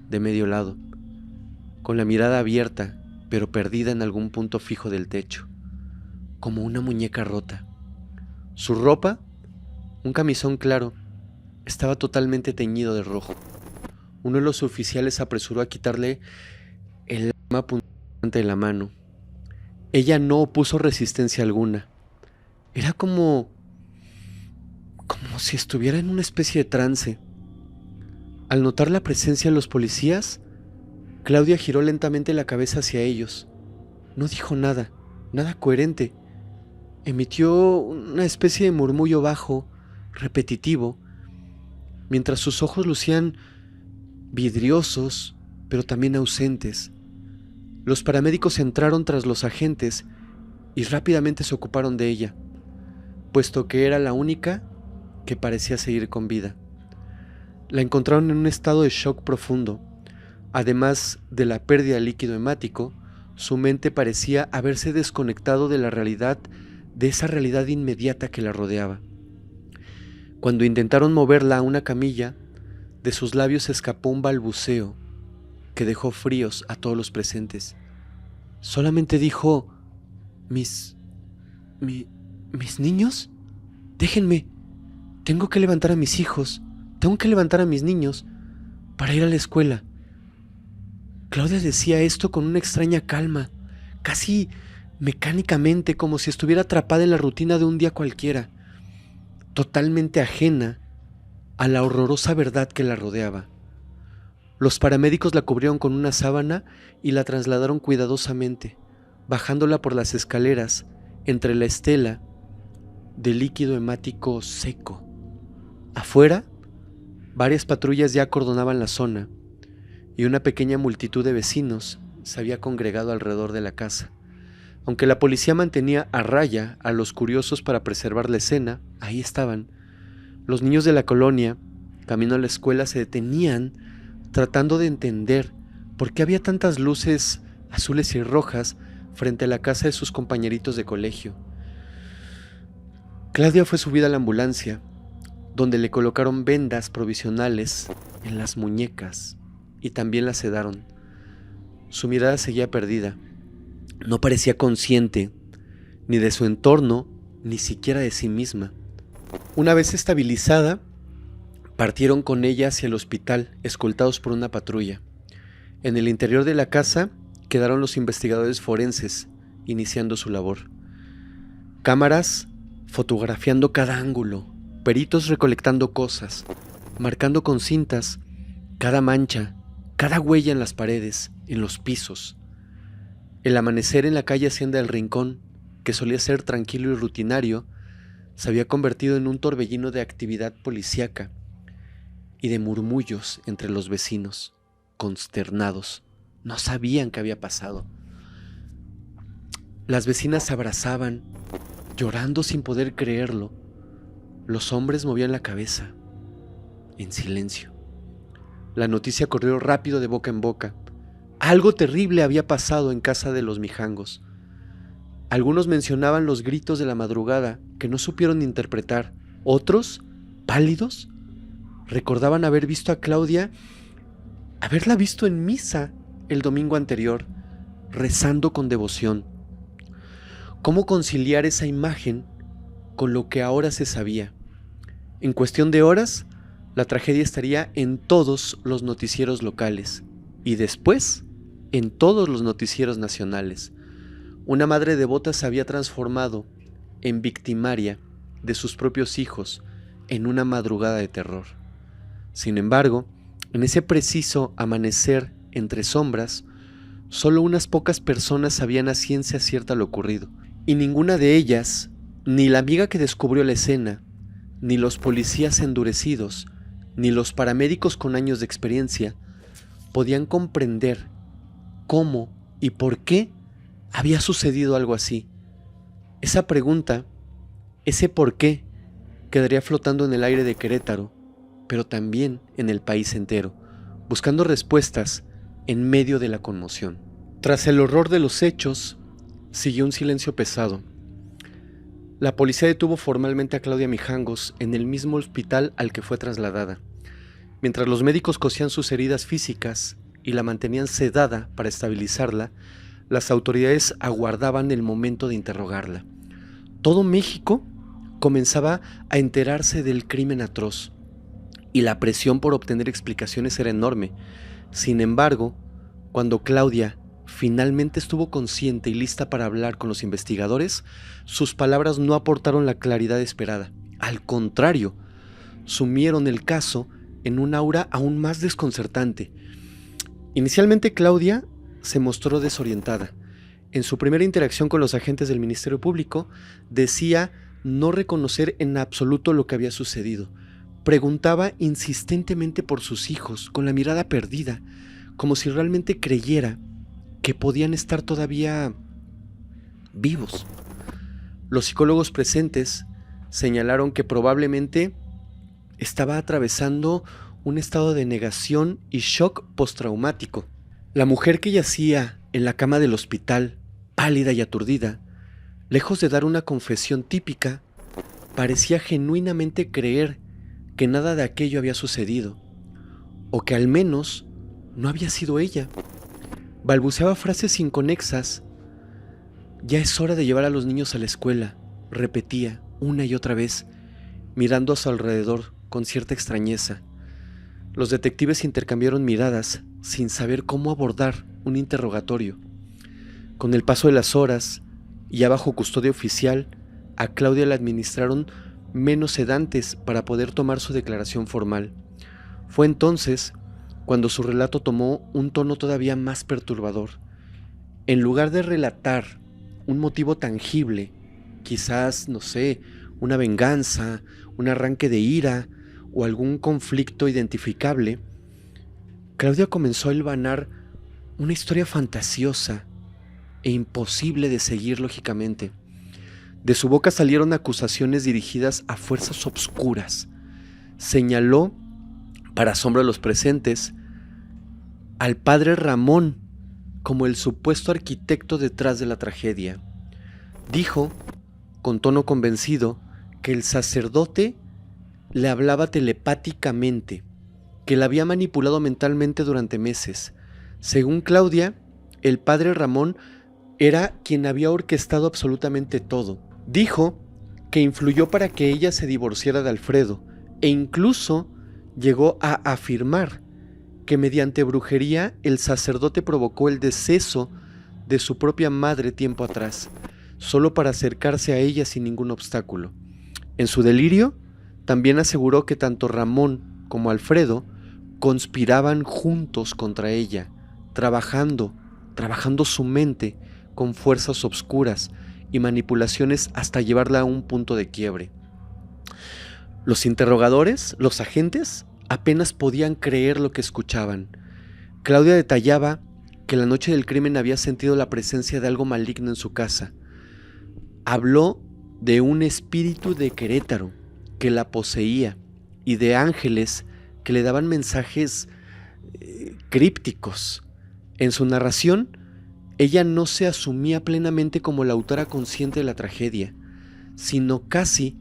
Speaker 1: de medio lado, con la mirada abierta, pero perdida en algún punto fijo del techo, como una muñeca rota. Su ropa, un camisón claro, estaba totalmente teñido de rojo. Uno de los oficiales se apresuró a quitarle el arma punzante de la mano. Ella no opuso resistencia alguna. Era como si estuviera en una especie de trance. Al notar la presencia de los policías, Claudia giró lentamente la cabeza hacia ellos. No dijo nada coherente. Emitió una especie de murmullo bajo, repetitivo, mientras sus ojos lucían vidriosos, pero también ausentes. Los paramédicos entraron tras los agentes y rápidamente se ocuparon de ella, puesto que era la única que parecía seguir con vida. La encontraron en un estado de shock profundo. Además de la pérdida de líquido hemático, su mente parecía haberse desconectado de la realidad, de esa realidad inmediata que la rodeaba. Cuando intentaron moverla a una camilla, de sus labios escapó un balbuceo que dejó fríos a todos los presentes. Solamente dijo: ¿Mis niños? Déjenme. Tengo que levantar a mis hijos. Tengo que levantar a mis niños para ir a la escuela. Claudia decía esto con una extraña calma, casi mecánicamente, como si estuviera atrapada en la rutina de un día cualquiera, totalmente ajena a la horrorosa verdad que la rodeaba. Los paramédicos la cubrieron con una sábana y la trasladaron cuidadosamente, bajándola por las escaleras entre la estela de líquido hemático seco. Afuera, varias patrullas ya acordonaban la zona y una pequeña multitud de vecinos se había congregado alrededor de la casa. Aunque la policía mantenía a raya a los curiosos para preservar la escena, ahí estaban. Los niños de la colonia, camino a la escuela, se detenían tratando de entender por qué había tantas luces azules y rojas frente a la casa de sus compañeritos de colegio. Claudia fue subida a la ambulancia, donde le colocaron vendas provisionales en las muñecas y también la sedaron. Su mirada seguía perdida. No parecía consciente ni de su entorno, ni siquiera de sí misma. Una vez estabilizada, partieron con ella hacia el hospital, escoltados por una patrulla. En el interior de la casa quedaron los investigadores forenses, iniciando su labor. Cámaras fotografiando cada ángulo, peritos recolectando cosas, marcando con cintas cada mancha, cada huella en las paredes, en los pisos. El amanecer en la calle Hacienda del Rincón, que solía ser tranquilo y rutinario, se había convertido en un torbellino de actividad policíaca y de murmullos entre los vecinos, consternados. No sabían qué había pasado. Las vecinas se abrazaban, llorando sin poder creerlo. Los hombres movían la cabeza, en silencio. La noticia corrió rápido de boca en boca. Algo terrible había pasado en casa de los Mijangos. Algunos mencionaban los gritos de la madrugada que no supieron interpretar. Otros, pálidos, recordaban haber visto a Claudia, haberla visto en misa el domingo anterior, rezando con devoción. ¿Cómo conciliar esa imagen con lo que ahora se sabía? En cuestión de horas, la tragedia estaría en todos los noticieros locales y después en todos los noticieros nacionales. Una madre devota se había transformado en victimaria de sus propios hijos en una madrugada de terror. Sin embargo, en ese preciso amanecer entre sombras, solo unas pocas personas sabían a ciencia cierta lo ocurrido, y ninguna de ellas, ni la amiga que descubrió la escena, ni los policías endurecidos, ni los paramédicos con años de experiencia, podían comprender cómo y por qué había sucedido algo así. Esa pregunta, ese por qué, quedaría flotando en el aire de Querétaro, pero también en el país entero, buscando respuestas en medio de la conmoción. Tras el horror de los hechos, siguió un silencio pesado. La policía detuvo formalmente a Claudia Mijangos en el mismo hospital al que fue trasladada. Mientras los médicos cosían sus heridas físicas y la mantenían sedada para estabilizarla, las autoridades aguardaban el momento de interrogarla. Todo México comenzaba a enterarse del crimen atroz y la presión por obtener explicaciones era enorme. Sin embargo, cuando Claudia finalmente estuvo consciente y lista para hablar con los investigadores, sus palabras no aportaron la claridad esperada. Al contrario, sumieron el caso en un aura aún más desconcertante. Inicialmente Claudia se mostró desorientada. En su primera interacción con los agentes del Ministerio Público, decía no reconocer en absoluto lo que había sucedido. Preguntaba insistentemente por sus hijos, con la mirada perdida, como si realmente creyera que podían estar todavía vivos. Los psicólogos presentes señalaron que probablemente estaba atravesando un estado de negación y shock postraumático. La mujer que yacía en la cama del hospital, pálida y aturdida, lejos de dar una confesión típica, parecía genuinamente creer que nada de aquello había sucedido, o que al menos no había sido ella. Balbuceaba frases inconexas. Ya es hora de llevar a los niños a la escuela, repetía una y otra vez, mirando a su alrededor con cierta extrañeza. Los detectives intercambiaron miradas sin saber cómo abordar un interrogatorio. Con el paso de las horas, y ya bajo custodia oficial, a Claudia le administraron menos sedantes para poder tomar su declaración formal. Fue entonces cuando su relato tomó un tono todavía más perturbador. En lugar de relatar un motivo tangible, quizás, no sé, una venganza, un arranque de ira o algún conflicto identificable, Claudia comenzó a hilvanar una historia fantasiosa e imposible de seguir lógicamente. De su boca salieron acusaciones dirigidas a fuerzas obscuras. Señaló, para asombro de los presentes, al padre Ramón como el supuesto arquitecto detrás de la tragedia. Dijo, con tono convencido, que el sacerdote le hablaba telepáticamente, que la había manipulado mentalmente durante meses. Según Claudia, el padre Ramón era quien había orquestado absolutamente todo. Dijo que influyó para que ella se divorciara de Alfredo e incluso llegó a afirmar que mediante brujería el sacerdote provocó el deceso de su propia madre tiempo atrás, solo para acercarse a ella sin ningún obstáculo. En su delirio, también aseguró que tanto Ramón como Alfredo conspiraban juntos contra ella, trabajando su mente con fuerzas obscuras y manipulaciones hasta llevarla a un punto de quiebre. Los interrogadores, los agentes, apenas podían creer lo que escuchaban. Claudia detallaba que la noche del crimen había sentido la presencia de algo maligno en su casa. Habló de un espíritu de Querétaro que la poseía y de ángeles que le daban mensajes crípticos. En su narración, ella no se asumía plenamente como la autora consciente de la tragedia, sino casi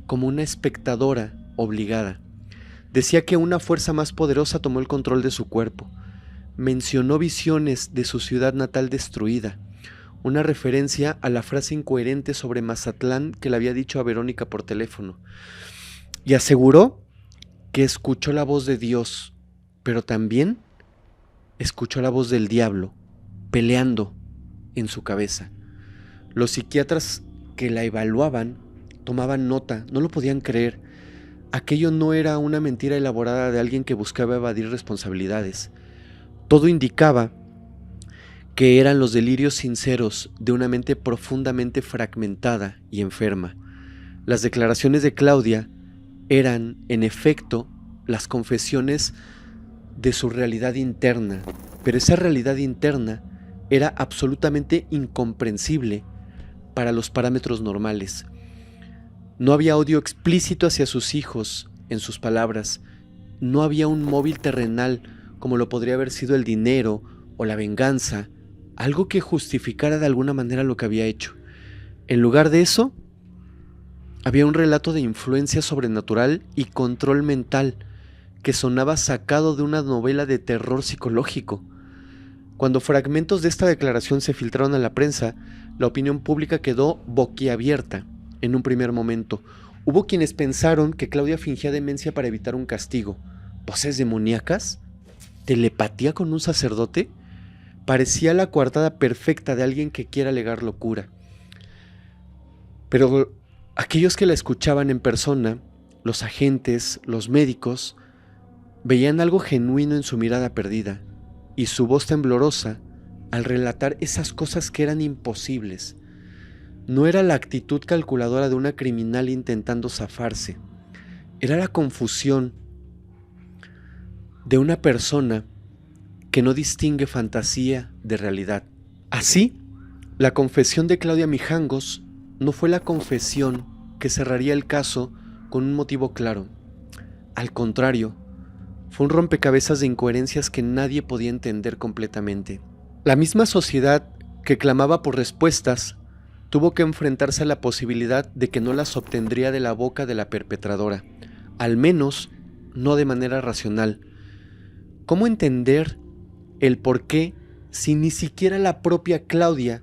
Speaker 1: como una espectadora obligada. Decía que una fuerza más poderosa tomó el control de su cuerpo. Mencionó visiones de su ciudad natal destruida, una referencia a la frase incoherente sobre Mazatlán que le había dicho a Verónica por teléfono, y aseguró que escuchó la voz de Dios, pero también escuchó la voz del diablo peleando en su cabeza. Los psiquiatras que la evaluaban tomaban nota, no lo podían creer. Aquello no era una mentira elaborada de alguien que buscaba evadir responsabilidades. Todo indicaba que eran los delirios sinceros de una mente profundamente fragmentada y enferma. Las declaraciones de Claudia eran, en efecto, las confesiones de su realidad interna, pero esa realidad interna era absolutamente incomprensible para los parámetros normales. No había odio explícito hacia sus hijos en sus palabras, no había un móvil terrenal como lo podría haber sido el dinero o la venganza, algo que justificara de alguna manera lo que había hecho. En lugar de eso, había un relato de influencia sobrenatural y control mental que sonaba sacado de una novela de terror psicológico. Cuando fragmentos de esta declaración se filtraron a la prensa, la opinión pública quedó boquiabierta en un primer momento. Hubo quienes pensaron que Claudia fingía demencia para evitar un castigo. ¿Voces demoníacas? ¿Telepatía con un sacerdote? Parecía la coartada perfecta de alguien que quiera alegar locura. Pero aquellos que la escuchaban en persona, los agentes, los médicos, veían algo genuino en su mirada perdida y su voz temblorosa al relatar esas cosas que eran imposibles. No era la actitud calculadora de una criminal intentando zafarse, era la confusión de una persona que no distingue fantasía de realidad. Así, la confesión de Claudia Mijangos no fue la confesión que cerraría el caso con un motivo claro. Al contrario, fue un rompecabezas de incoherencias que nadie podía entender completamente. La misma sociedad que clamaba por respuestas tuvo que enfrentarse a la posibilidad de que no las obtendría de la boca de la perpetradora, al menos no de manera racional. ¿Cómo entender el por qué si ni siquiera la propia Claudia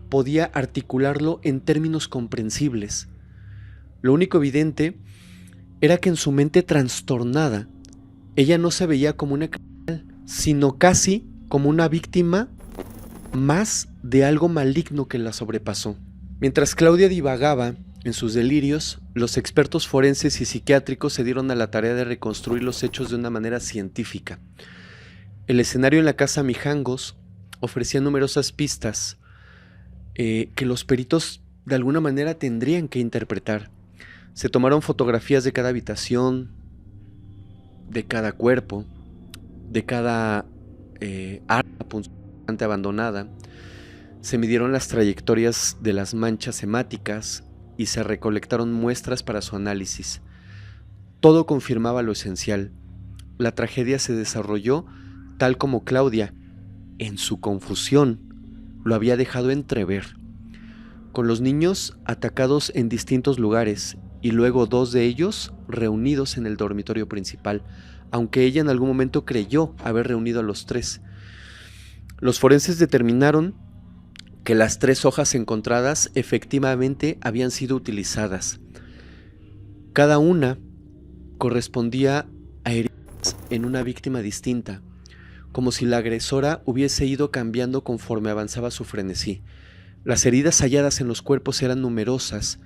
Speaker 1: podía articularlo en términos comprensibles? Lo único evidente era que en su mente trastornada, ella no se veía como una criminal, sino casi como una víctima más de algo maligno que la sobrepasó. Mientras Claudia divagaba en sus delirios, los expertos forenses y psiquiátricos se dieron a la tarea de reconstruir los hechos de una manera científica. El escenario en la casa Mijangos ofrecía numerosas pistas que los peritos de alguna manera tendrían que interpretar. Se tomaron fotografías de cada habitación, de cada cuerpo, de cada arma punzante abandonada. Se midieron las trayectorias de las manchas hemáticas y se recolectaron muestras para su análisis. Todo confirmaba lo esencial. La tragedia se desarrolló tal como Claudia, en su confusión, lo había dejado entrever, con los niños atacados en distintos lugares y luego 2 de ellos reunidos en el dormitorio principal, aunque ella en algún momento creyó haber reunido a los 3. Los forenses determinaron que las 3 hojas encontradas efectivamente habían sido utilizadas. Cada una correspondía a heridas en una víctima distinta, como si la agresora hubiese ido cambiando conforme avanzaba su frenesí. Las heridas halladas en los cuerpos eran numerosas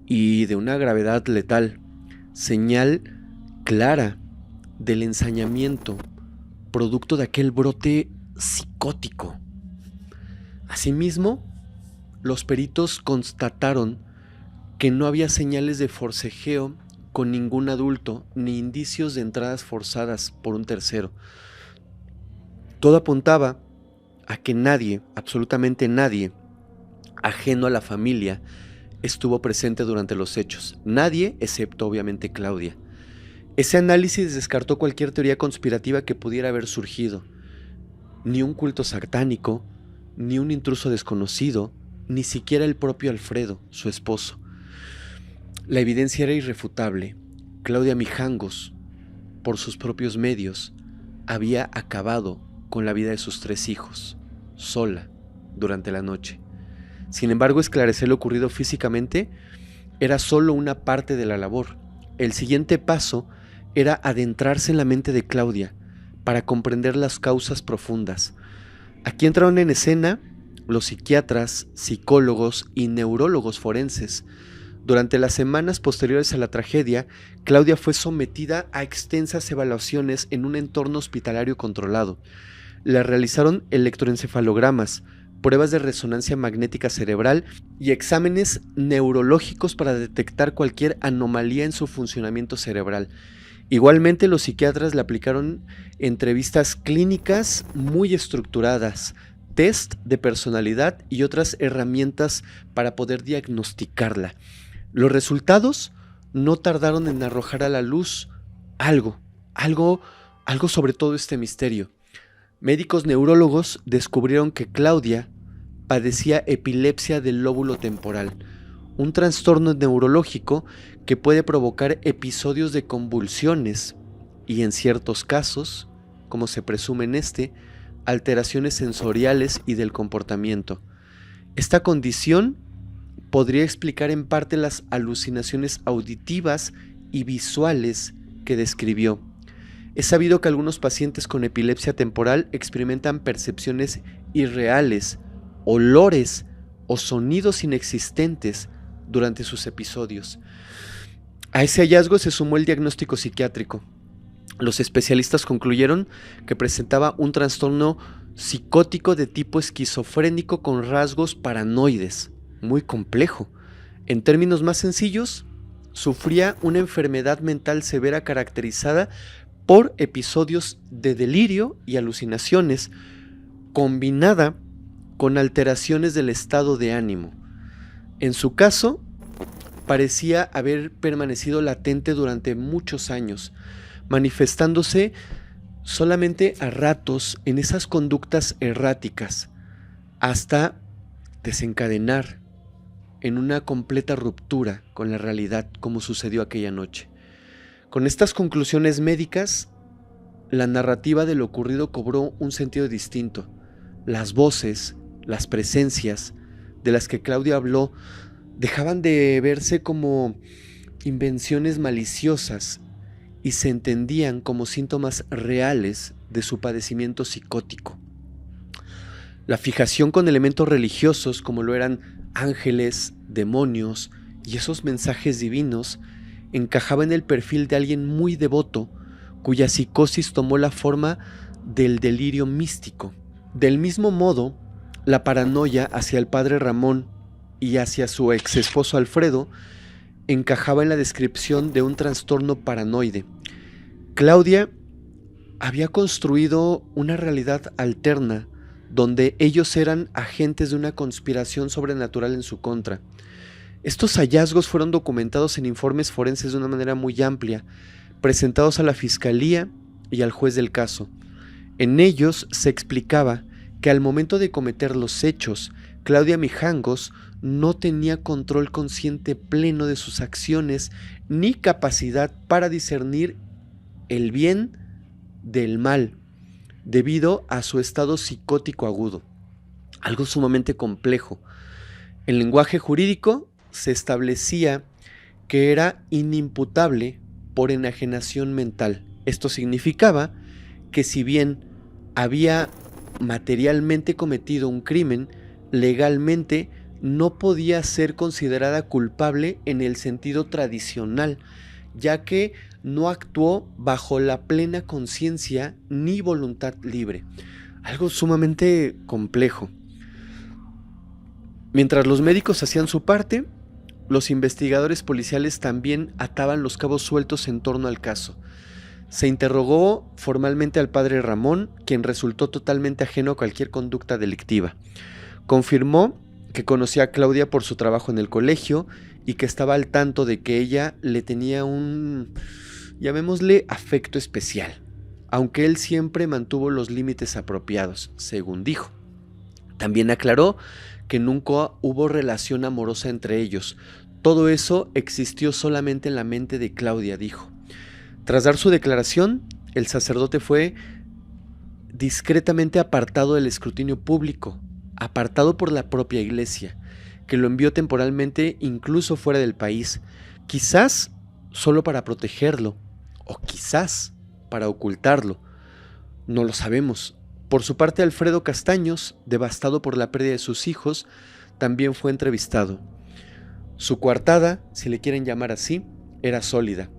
Speaker 1: y de una gravedad letal, señal clara del ensañamiento, producto de aquel brote psicótico. Asimismo, los peritos constataron que no había señales de forcejeo con ningún adulto, ni indicios de entradas forzadas por un tercero. Todo apuntaba a que nadie, absolutamente nadie, ajeno a la familia, estuvo presente durante los hechos. Nadie, excepto obviamente Claudia. Ese análisis descartó cualquier teoría conspirativa que pudiera haber surgido. Ni un culto satánico, ni un intruso desconocido, ni siquiera el propio Alfredo, su esposo. La evidencia era irrefutable. Claudia Mijangos, por sus propios medios, había acabado con la vida de sus 3 hijos, sola, durante la noche. Sin embargo, esclarecer lo ocurrido físicamente era solo una parte de la labor. El siguiente paso era adentrarse en la mente de Claudia para comprender las causas profundas. Aquí entraron en escena los psiquiatras, psicólogos y neurólogos forenses. Durante las semanas posteriores a la tragedia, Claudia fue sometida a extensas evaluaciones en un entorno hospitalario controlado. Le realizaron electroencefalogramas, pruebas de resonancia magnética cerebral y exámenes neurológicos para detectar cualquier anomalía en su funcionamiento cerebral. Igualmente, los psiquiatras le aplicaron entrevistas clínicas muy estructuradas, test de personalidad y otras herramientas para poder diagnosticarla. Los resultados no tardaron en arrojar a la luz algo sobre todo este misterio. Médicos neurólogos descubrieron que Claudia padecía epilepsia del lóbulo temporal, un trastorno neurológico que puede provocar episodios de convulsiones y, en ciertos casos, como se presume en alteraciones sensoriales y del comportamiento. Esta condición podría explicar en parte las alucinaciones auditivas y visuales que describió. Es sabido que algunos pacientes con epilepsia temporal experimentan percepciones irreales, olores o sonidos inexistentes durante sus episodios. A ese hallazgo se sumó el diagnóstico psiquiátrico. Los especialistas concluyeron que presentaba un trastorno psicótico de tipo esquizofrénico con rasgos paranoides, muy complejo. En términos más sencillos, sufría una enfermedad mental severa caracterizada por episodios de delirio y alucinaciones, combinada con alteraciones del estado de ánimo. En su caso, parecía haber permanecido latente durante muchos años, manifestándose solamente a ratos en esas conductas erráticas, hasta desencadenar en una completa ruptura con la realidad, como sucedió aquella noche. Con estas conclusiones médicas, la narrativa de lo ocurrido cobró un sentido distinto. Las voces, las presencias de las que Claudia habló dejaban de verse como invenciones maliciosas y se entendían como síntomas reales de su padecimiento psicótico. La fijación con elementos religiosos como lo eran ángeles, demonios y esos mensajes divinos encajaba en el perfil de alguien muy devoto cuya psicosis tomó la forma del delirio místico. Del mismo modo, la paranoia hacia el padre Ramón y hacia su ex esposo Alfredo encajaba en la descripción de un trastorno paranoide. Claudia había construido una realidad alterna donde ellos eran agentes de una conspiración sobrenatural en su contra. Estos hallazgos fueron documentados en informes forenses de una manera muy amplia, presentados a la fiscalía y al juez del caso. En ellos se explicaba que al momento de cometer los hechos, Claudia Mijangos no tenía control consciente pleno de sus acciones ni capacidad para discernir el bien del mal, debido a su estado psicótico agudo, algo sumamente complejo. En lenguaje jurídico se establecía que era inimputable por enajenación mental. Esto significaba que si bien había materialmente cometido un crimen, legalmente no podía ser considerada culpable en el sentido tradicional, ya que no actuó bajo la plena conciencia ni voluntad libre. Algo sumamente complejo. Mientras los médicos hacían su parte, los investigadores policiales también ataban los cabos sueltos en torno al caso. Se interrogó formalmente al padre Ramón, quien resultó totalmente ajeno a cualquier conducta delictiva. Confirmó que conocía a Claudia por su trabajo en el colegio y que estaba al tanto de que ella le tenía un, llamémosle, afecto especial, aunque él siempre mantuvo los límites apropiados, según dijo. También aclaró que nunca hubo relación amorosa entre ellos. Todo eso existió solamente en la mente de Claudia, dijo. Tras dar su declaración, el sacerdote fue discretamente apartado del escrutinio público, apartado por la propia iglesia, que lo envió temporalmente incluso fuera del país, quizás solo para protegerlo, o quizás para ocultarlo. No lo sabemos. Por su parte, Alfredo Castaños, devastado por la pérdida de sus hijos, también fue entrevistado. Su coartada, si le quieren llamar así, era sólida.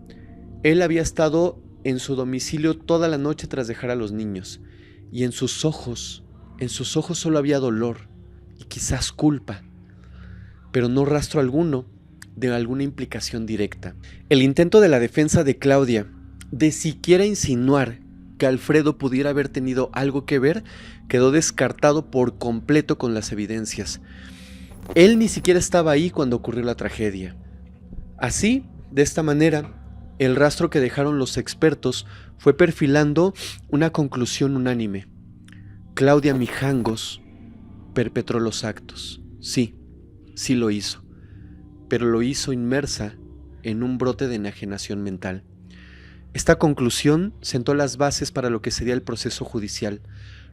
Speaker 1: Él había estado en su domicilio toda la noche tras dejar a los niños, y en sus ojos solo había dolor y quizás culpa, pero no rastro alguno de alguna implicación directa. El intento de la defensa de Claudia de siquiera insinuar que Alfredo pudiera haber tenido algo que ver quedó descartado por completo con las evidencias. Él ni siquiera estaba ahí cuando ocurrió la tragedia. Así, de esta manera, el rastro que dejaron los expertos fue perfilando una conclusión unánime. Claudia Mijangos perpetró los actos. Sí lo hizo, pero lo hizo inmersa en un brote de enajenación mental. Esta conclusión sentó las bases para lo que sería el proceso judicial.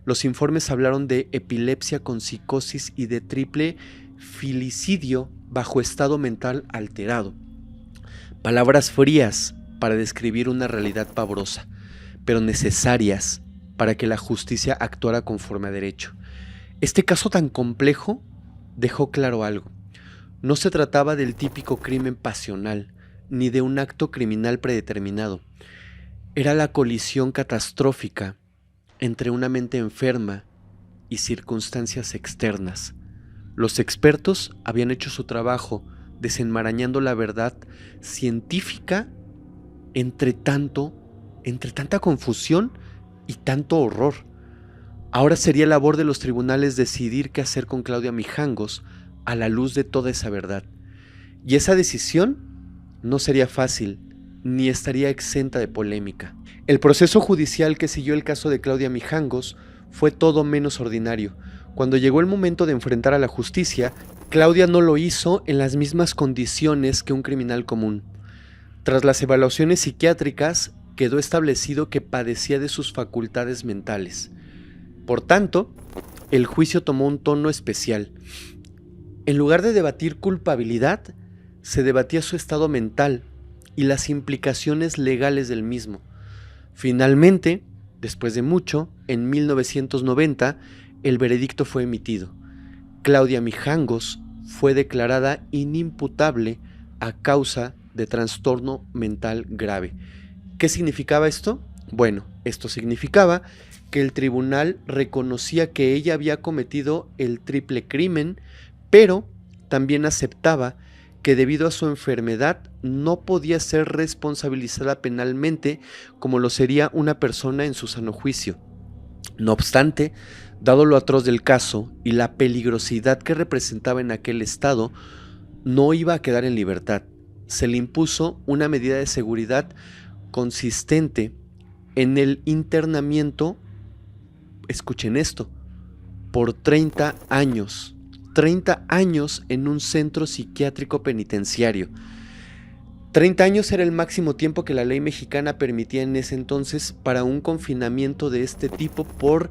Speaker 1: Los informes hablaron de epilepsia con psicosis y de triple filicidio bajo estado mental alterado. Palabras frías para describir una realidad pavorosa, pero necesarias para que la justicia actuara conforme a derecho. Este caso tan complejo dejó claro algo. No se trataba del típico crimen pasional, ni de un acto criminal predeterminado. Era la colisión catastrófica entre una mente enferma y circunstancias externas. Los expertos habían hecho su trabajo desenmarañando la verdad científica entre tanta confusión y tanto horror. Ahora sería labor de los tribunales decidir qué hacer con Claudia Mijangos a la luz de toda esa verdad. Y esa decisión no sería fácil, ni estaría exenta de polémica. El proceso judicial que siguió el caso de Claudia Mijangos fue todo menos ordinario. Cuando llegó el momento de enfrentar a la justicia, Claudia no lo hizo en las mismas condiciones que un criminal común. Tras las evaluaciones psiquiátricas, quedó establecido que padecía de sus facultades mentales. Por tanto, el juicio tomó un tono especial. En lugar de debatir culpabilidad, se debatía su estado mental y las implicaciones legales del mismo. Finalmente, después de mucho, en 1990, el veredicto fue emitido. Claudia Mijangos fue declarada inimputable a causa de trastorno mental grave. ¿Qué significaba esto? Bueno, esto significaba que el tribunal reconocía que ella había cometido el triple crimen, pero también aceptaba que debido a su enfermedad no podía ser responsabilizada penalmente como lo sería una persona en su sano juicio. No obstante, dado lo atroz del caso y la peligrosidad que representaba en aquel estado, no iba a quedar en libertad. Se le impuso una medida de seguridad consistente en el internamiento, escuchen esto, por 30 años. 30 años en un centro psiquiátrico penitenciario. 30 años era el máximo tiempo que la ley mexicana permitía en ese entonces para un confinamiento de este tipo por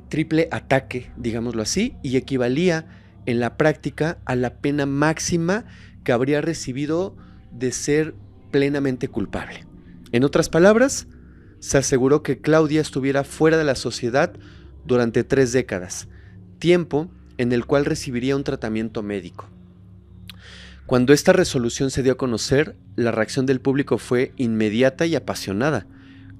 Speaker 1: triple ataque, digámoslo así, y equivalía en la práctica a la pena máxima que habría recibido de ser plenamente culpable. En otras palabras, se aseguró que Claudia estuviera fuera de la sociedad durante 3 décadas, tiempo en el cual recibiría un tratamiento médico. Cuando esta resolución se dio a conocer, la reacción del público fue inmediata y apasionada.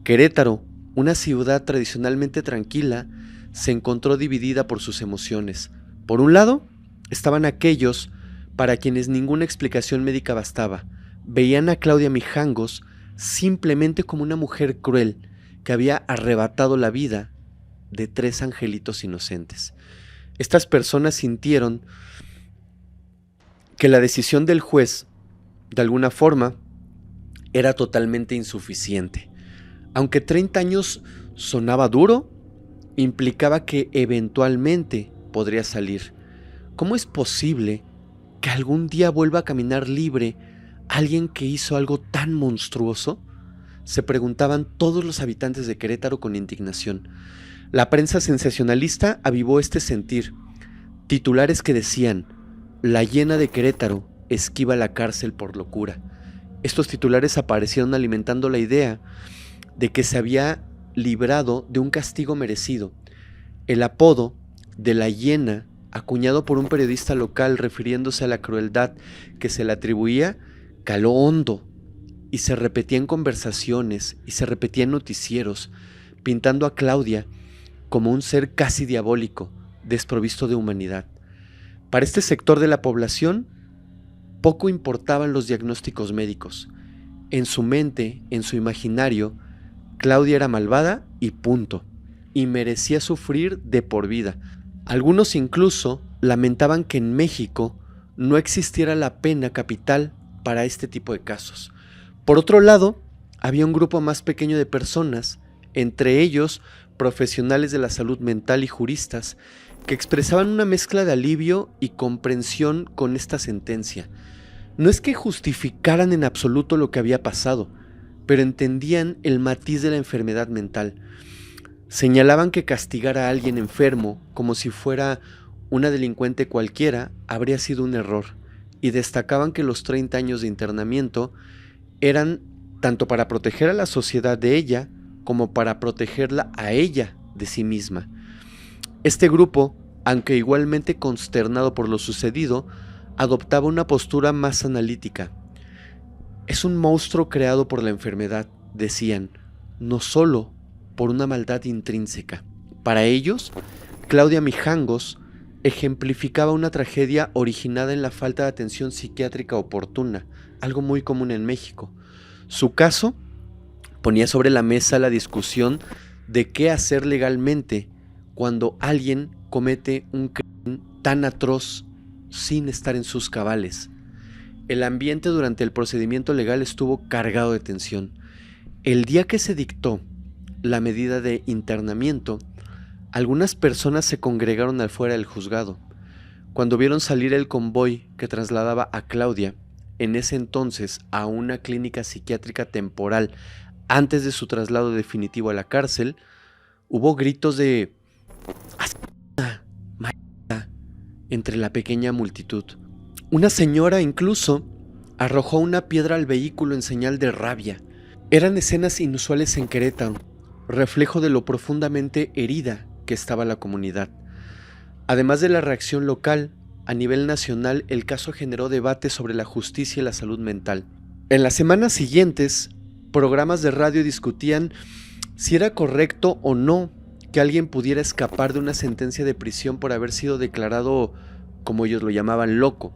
Speaker 1: Querétaro, una ciudad tradicionalmente tranquila, se encontró dividida por sus emociones. Por un lado, estaban aquellos para quienes ninguna explicación médica bastaba. Veían a Claudia Mijangos simplemente como una mujer cruel que había arrebatado la vida de 3 angelitos inocentes. Estas personas sintieron que la decisión del juez, de alguna forma, era totalmente insuficiente. Aunque 30 años sonaba duro, implicaba que eventualmente podría salir. ¿Cómo es posible que algún día vuelva a caminar libre alguien que hizo algo tan monstruoso? Se preguntaban todos los habitantes de Querétaro con indignación. La prensa sensacionalista avivó este sentir. Titulares que decían: "La hiena de Querétaro esquiva la cárcel por locura". Estos titulares aparecieron alimentando la idea de que se había librado de un castigo merecido. El apodo de la hiena, acuñado por un periodista local refiriéndose a la crueldad que se le atribuía, caló hondo y se repetía en conversaciones y se repetía en noticieros, pintando a Claudia como un ser casi diabólico, desprovisto de humanidad. Para este sector de la población, poco importaban los diagnósticos médicos. En su mente, en su imaginario, Claudia era malvada y punto, y merecía sufrir de por vida. Algunos incluso lamentaban que en México no existiera la pena capital para este tipo de casos. Por otro lado, había un grupo más pequeño de personas, entre ellos profesionales de la salud mental y juristas, que expresaban una mezcla de alivio y comprensión con esta sentencia. No es que justificaran en absoluto lo que había pasado, pero entendían el matiz de la enfermedad mental. Señalaban que castigar a alguien enfermo como si fuera una delincuente cualquiera habría sido un error, y destacaban que los 30 años de internamiento eran tanto para proteger a la sociedad de ella como para protegerla a ella de sí misma. Este grupo, aunque igualmente consternado por lo sucedido, adoptaba una postura más analítica. Es un monstruo creado por la enfermedad, decían, no solo por una maldad intrínseca. Para ellos, Claudia Mijangos ejemplificaba una tragedia originada en la falta de atención psiquiátrica oportuna, algo muy común en México. Su caso ponía sobre la mesa la discusión de qué hacer legalmente cuando alguien comete un crimen tan atroz sin estar en sus cabales. El ambiente durante el procedimiento legal estuvo cargado de tensión. El día que se dictó la medida de internamiento, algunas personas se congregaron afuera del juzgado. Cuando vieron salir el convoy que trasladaba a Claudia, en ese entonces a una clínica psiquiátrica temporal antes de su traslado definitivo a la cárcel, hubo gritos de "¡Asesina! ¡Maldita!" entre la pequeña multitud. Una señora incluso arrojó una piedra al vehículo en señal de rabia. Eran escenas inusuales en Querétaro, reflejo de lo profundamente herida que estaba la comunidad. Además de la reacción local, a nivel nacional el caso generó debate sobre la justicia y la salud mental. En las semanas siguientes, programas de radio discutían si era correcto o no que alguien pudiera escapar de una sentencia de prisión por haber sido declarado, como ellos lo llamaban, loco.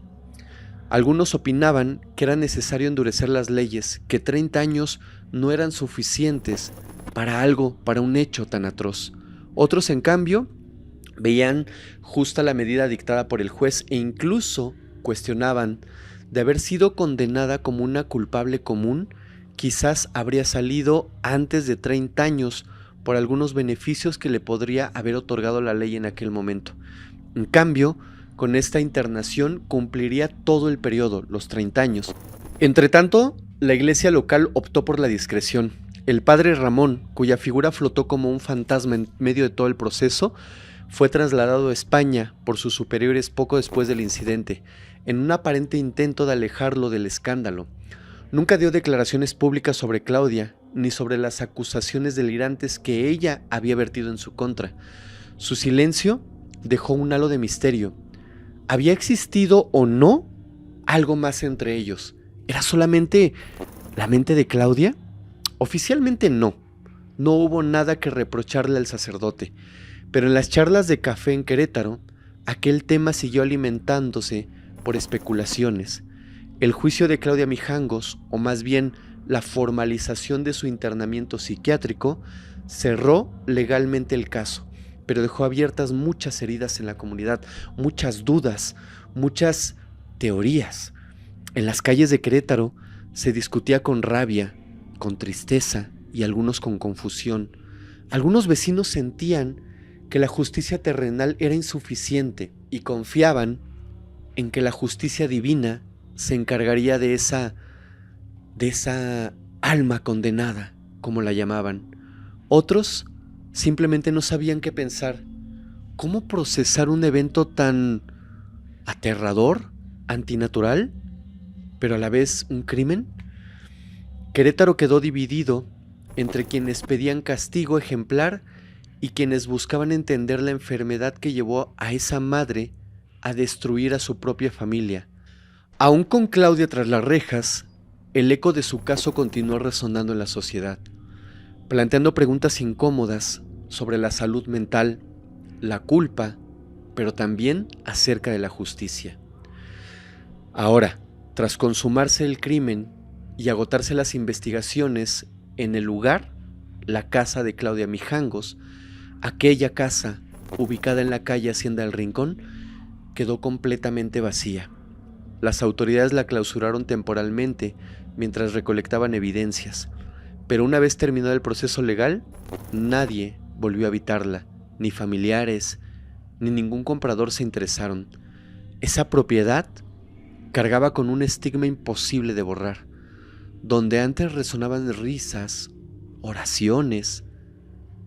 Speaker 1: Algunos opinaban que era necesario endurecer las leyes, que 30 años no eran suficientes para un hecho tan atroz. Otros, en cambio, veían justa la medida dictada por el juez e incluso cuestionaban de haber sido condenada como una culpable común, quizás habría salido antes de 30 años por algunos beneficios que le podría haber otorgado la ley en aquel momento. En cambio, con esta internación cumpliría todo el periodo, los 30 años. Entretanto, la iglesia local optó por la discreción. El padre Ramón, cuya figura flotó como un fantasma en medio de todo el proceso, fue trasladado a España por sus superiores poco después del incidente, en un aparente intento de alejarlo del escándalo. Nunca dio declaraciones públicas sobre Claudia, ni sobre las acusaciones delirantes que ella había vertido en su contra. Su silencio dejó un halo de misterio. ¿Había existido o no algo más entre ellos? ¿Era solamente la mente de Claudia? Oficialmente no. No hubo nada que reprocharle al sacerdote, pero en las charlas de café en Querétaro, aquel tema siguió alimentándose por especulaciones. El juicio de Claudia Mijangos, o más bien la formalización de su internamiento psiquiátrico, cerró legalmente el caso, pero dejó abiertas muchas heridas en la comunidad, muchas dudas, muchas teorías. En las calles de Querétaro se discutía con rabia, con tristeza y algunos con confusión. Algunos vecinos sentían que la justicia terrenal era insuficiente y confiaban en que la justicia divina se encargaría de esa alma condenada, como la llamaban. Otros simplemente no sabían qué pensar. ¿Cómo procesar un evento tan aterrador, antinatural, pero a la vez un crimen? Querétaro quedó dividido entre quienes pedían castigo ejemplar y quienes buscaban entender la enfermedad que llevó a esa madre a destruir a su propia familia. Aún con Claudia tras las rejas, el eco de su caso continuó resonando en la sociedad, planteando preguntas incómodas sobre la salud mental, la culpa, pero también acerca de la justicia. Ahora, tras consumarse el crimen y agotarse las investigaciones en el lugar, la casa de Claudia Mijangos, aquella casa ubicada en la calle Hacienda del Rincón, quedó completamente vacía. Las autoridades la clausuraron temporalmente mientras recolectaban evidencias, pero una vez terminado el proceso legal, nadie volvió a habitarla, ni familiares, ni ningún comprador se interesaron. Esa propiedad cargaba con un estigma imposible de borrar. Donde antes resonaban risas, oraciones,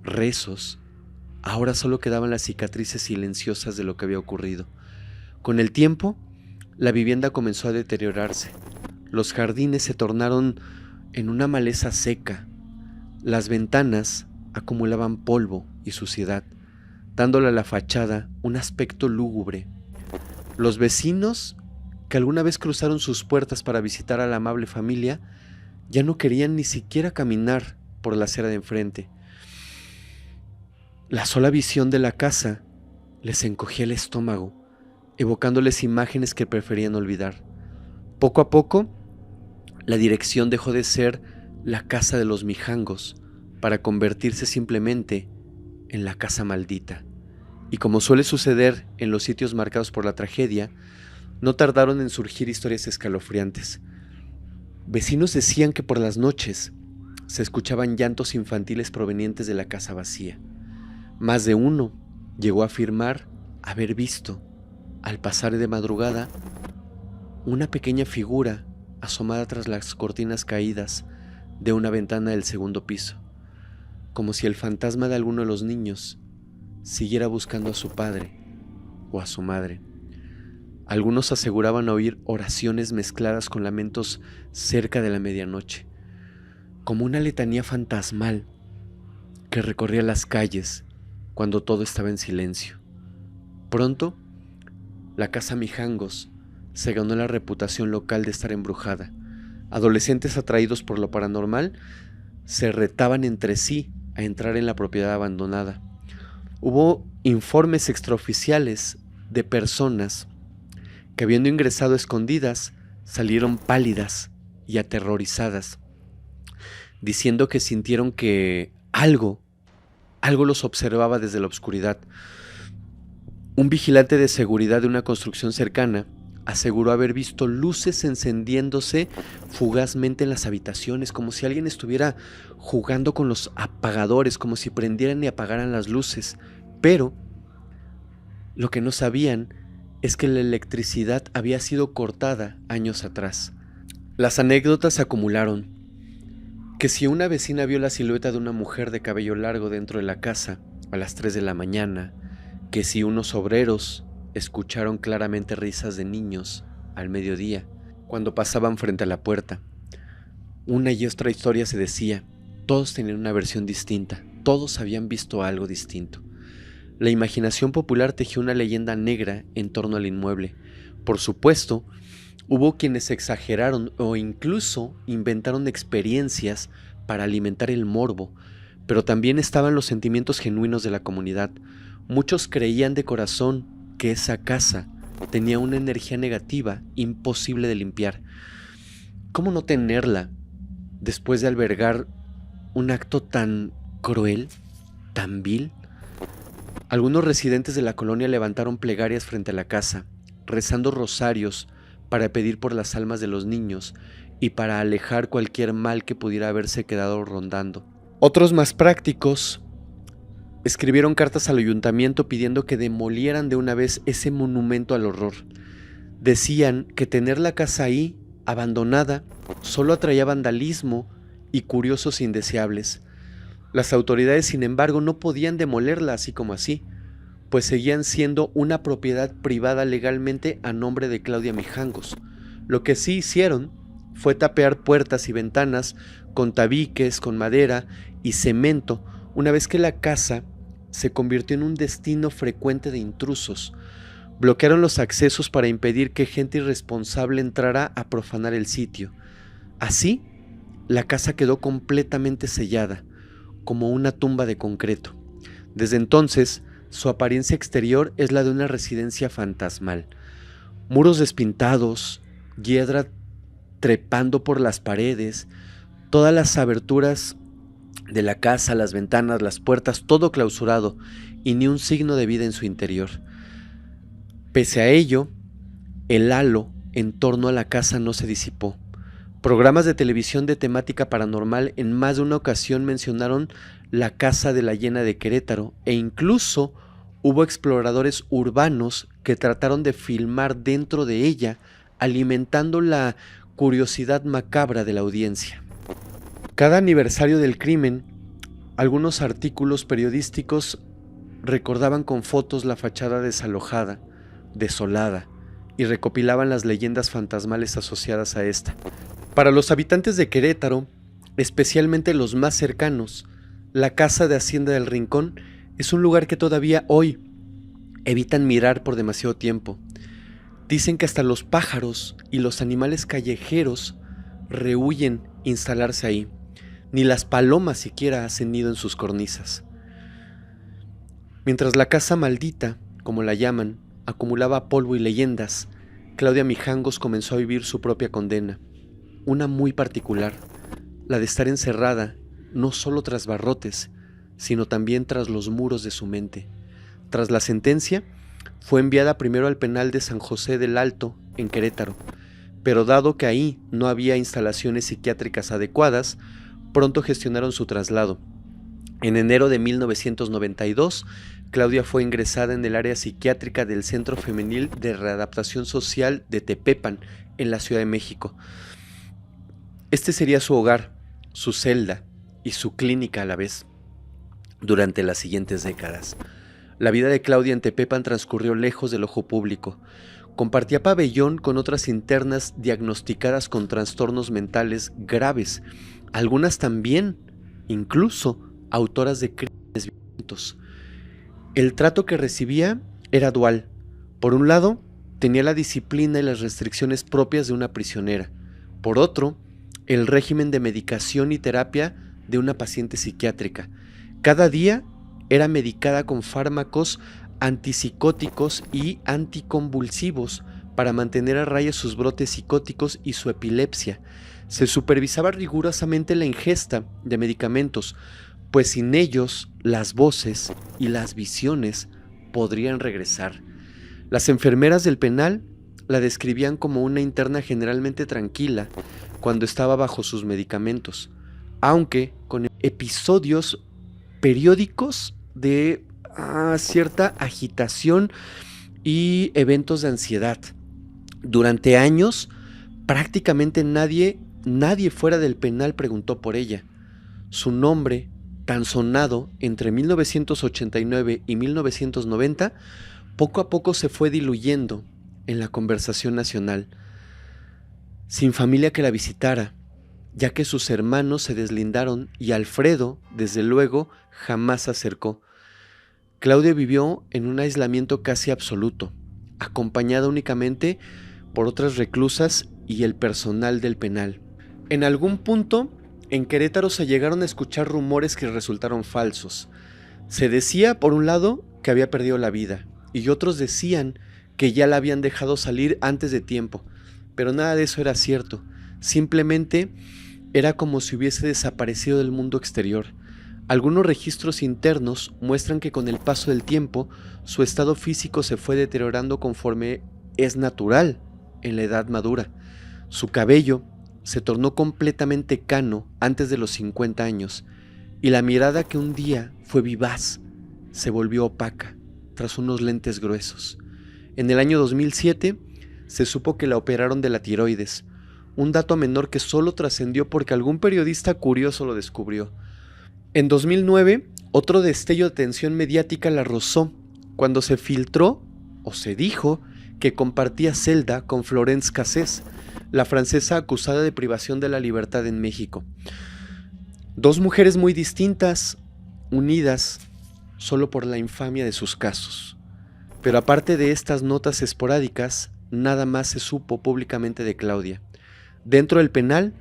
Speaker 1: rezos, ahora solo quedaban las cicatrices silenciosas de lo que había ocurrido. Con el tiempo, la vivienda comenzó a deteriorarse. Los jardines se tornaron en una maleza seca. Las ventanas acumulaban polvo y suciedad, dándole a la fachada un aspecto lúgubre. Los vecinos, que alguna vez cruzaron sus puertas para visitar a la amable familia, ya no querían ni siquiera caminar por la acera de enfrente. La sola visión de la casa les encogía el estómago, evocándoles imágenes que preferían olvidar. Poco a poco, la dirección dejó de ser la casa de los Mijangos para convertirse simplemente en la casa maldita. Y como suele suceder en los sitios marcados por la tragedia, no tardaron en surgir historias escalofriantes. Vecinos decían que por las noches se escuchaban llantos infantiles provenientes de la casa vacía. Más de uno llegó a afirmar haber visto, al pasar de madrugada, una pequeña figura asomada tras las cortinas caídas de una ventana del segundo piso, como si el fantasma de alguno de los niños siguiera buscando a su padre o a su madre. Algunos aseguraban oír oraciones mezcladas con lamentos cerca de la medianoche, como una letanía fantasmal que recorría las calles cuando todo estaba en silencio. Pronto, la casa Mijangos se ganó la reputación local de estar embrujada. Adolescentes atraídos por lo paranormal se retaban entre sí a entrar en la propiedad abandonada. Hubo informes extraoficiales de personas que, habiendo ingresado escondidas, salieron pálidas y aterrorizadas, diciendo que sintieron que algo los observaba desde la oscuridad. Un vigilante de seguridad de una construcción cercana aseguró haber visto luces encendiéndose fugazmente en las habitaciones, como si alguien estuviera jugando con los apagadores, como si prendieran y apagaran las luces. Pero lo que no sabían es que la electricidad había sido cortada años atrás. Las anécdotas se acumularon. Que si una vecina vio la silueta de una mujer de cabello largo dentro de la casa a las 3 de la mañana, que si unos obreros escucharon claramente risas de niños al mediodía cuando pasaban frente a la puerta. Una y otra historia se decía, todos tenían una versión distinta, todos habían visto algo distinto. la imaginación popular tejió una leyenda negra en torno al inmueble. Por supuesto, hubo quienes exageraron o incluso inventaron experiencias para alimentar el morbo, pero también estaban los sentimientos genuinos de la comunidad. Muchos creían de corazón que esa casa tenía una energía negativa imposible de limpiar. ¿Cómo no tenerla después de albergar un acto tan cruel, tan vil? Algunos residentes de la colonia levantaron plegarias frente a la casa, rezando rosarios para pedir por las almas de los niños y para alejar cualquier mal que pudiera haberse quedado rondando. Otros más prácticos escribieron cartas al ayuntamiento pidiendo que demolieran de una vez ese monumento al horror. Decían que tener la casa ahí, abandonada, solo atraía vandalismo y curiosos indeseables. Las autoridades, sin embargo, no podían demolerla así como así, pues seguían siendo una propiedad privada legalmente a nombre de Claudia Mijangos. Lo que sí hicieron fue tapear puertas y ventanas con tabiques, con madera y cemento, una vez que la casa se convirtió en un destino frecuente de intrusos. Bloquearon los accesos para impedir que gente irresponsable entrara a profanar el sitio. Así, la casa quedó completamente sellada, como una tumba de concreto. Desde entonces, su apariencia exterior es la de una residencia fantasmal. Muros despintados, hiedra trepando por las paredes, todas las aberturas de la casa, las ventanas, las puertas, todo clausurado y ni un signo de vida en su interior. Pese a ello, el halo en torno a la casa no se disipó. Programas de televisión de temática paranormal en más de una ocasión mencionaron la casa de la Hiena de Querétaro e incluso hubo exploradores urbanos que trataron de filmar dentro de ella, alimentando la curiosidad macabra de la audiencia. Cada aniversario del crimen, algunos artículos periodísticos recordaban con fotos la fachada desalojada, desolada, y recopilaban las leyendas fantasmales asociadas a esta. Para los habitantes de Querétaro, especialmente los más cercanos, la Casa de Hacienda del Rincón es un lugar que todavía hoy evitan mirar por demasiado tiempo. Dicen que hasta los pájaros y los animales callejeros rehúyen instalarse ahí. Ni las palomas siquiera hacen nido en sus cornisas. Mientras la casa maldita, como la llaman, acumulaba polvo y leyendas, Claudia Mijangos comenzó a vivir su propia condena, una muy particular, la de estar encerrada no solo tras barrotes, sino también tras los muros de su mente. Tras la sentencia, fue enviada primero al penal de San José del Alto, en Querétaro, pero dado que ahí no había instalaciones psiquiátricas adecuadas, pronto gestionaron su traslado. En enero de 1992, Claudia fue ingresada en el área psiquiátrica del Centro Femenil de Readaptación Social de Tepepan, en la Ciudad de México. Este sería su hogar, su celda y su clínica a la vez. Durante las siguientes décadas, la vida de Claudia en Tepepan transcurrió lejos del ojo público. Compartía pabellón con otras internas diagnosticadas con trastornos mentales graves, algunas también, incluso, autoras de crímenes violentos. El trato que recibía era dual. Por un lado, tenía la disciplina y las restricciones propias de una prisionera. Por otro, el régimen de medicación y terapia de una paciente psiquiátrica. Cada día era medicada con fármacos antipsicóticos y anticonvulsivos para mantener a raya sus brotes psicóticos y su epilepsia. Se supervisaba rigurosamente la ingesta de medicamentos, pues sin ellos las voces y las visiones podrían regresar. Las enfermeras del penal la describían como una interna generalmente tranquila cuando estaba bajo sus medicamentos, aunque con episodios periódicos de cierta agitación y eventos de ansiedad. Durante años, prácticamente nadie fuera del penal preguntó por ella. Su nombre, tan sonado entre 1989 y 1990, poco a poco se fue diluyendo en la conversación nacional, sin familia que la visitara, ya que sus hermanos se deslindaron y Alfredo, desde luego, jamás se acercó. Claudia vivió en un aislamiento casi absoluto, acompañada únicamente por otras reclusas y el personal del penal. En algún punto, en Querétaro se llegaron a escuchar rumores que resultaron falsos. Se decía, por un lado, que había perdido la vida, y otros decían que ya la habían dejado salir antes de tiempo, pero nada de eso era cierto. Simplemente era como si hubiese desaparecido del mundo exterior. Algunos registros internos muestran que con el paso del tiempo su estado físico se fue deteriorando conforme es natural en la edad madura. Su cabello se tornó completamente cano antes de los 50 años y la mirada que un día fue vivaz se volvió opaca tras unos lentes gruesos. En el año 2007 se supo que la operaron de la tiroides, un dato menor que solo trascendió porque algún periodista curioso lo descubrió. En 2009, otro destello de atención mediática la rozó cuando se filtró o se dijo que compartía celda con Florence Cassés, la francesa acusada de privación de la libertad en México. Dos mujeres muy distintas, unidas solo por la infamia de sus casos. Pero aparte de estas notas esporádicas, nada más se supo públicamente de Claudia. Dentro del penal,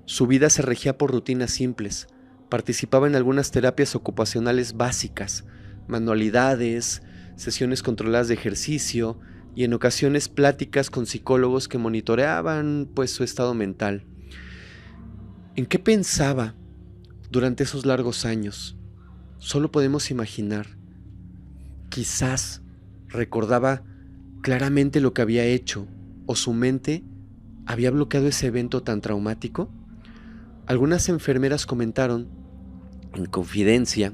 Speaker 1: su vida se regía por rutinas simples. Participaba en algunas terapias ocupacionales básicas, manualidades, sesiones controladas de ejercicio y en ocasiones pláticas con psicólogos que monitoreaban su estado mental. ¿En qué pensaba durante esos largos años? Solo podemos imaginar. Quizás recordaba claramente lo que había hecho o su mente había bloqueado ese evento tan traumático. Algunas enfermeras comentaron, en confidencia,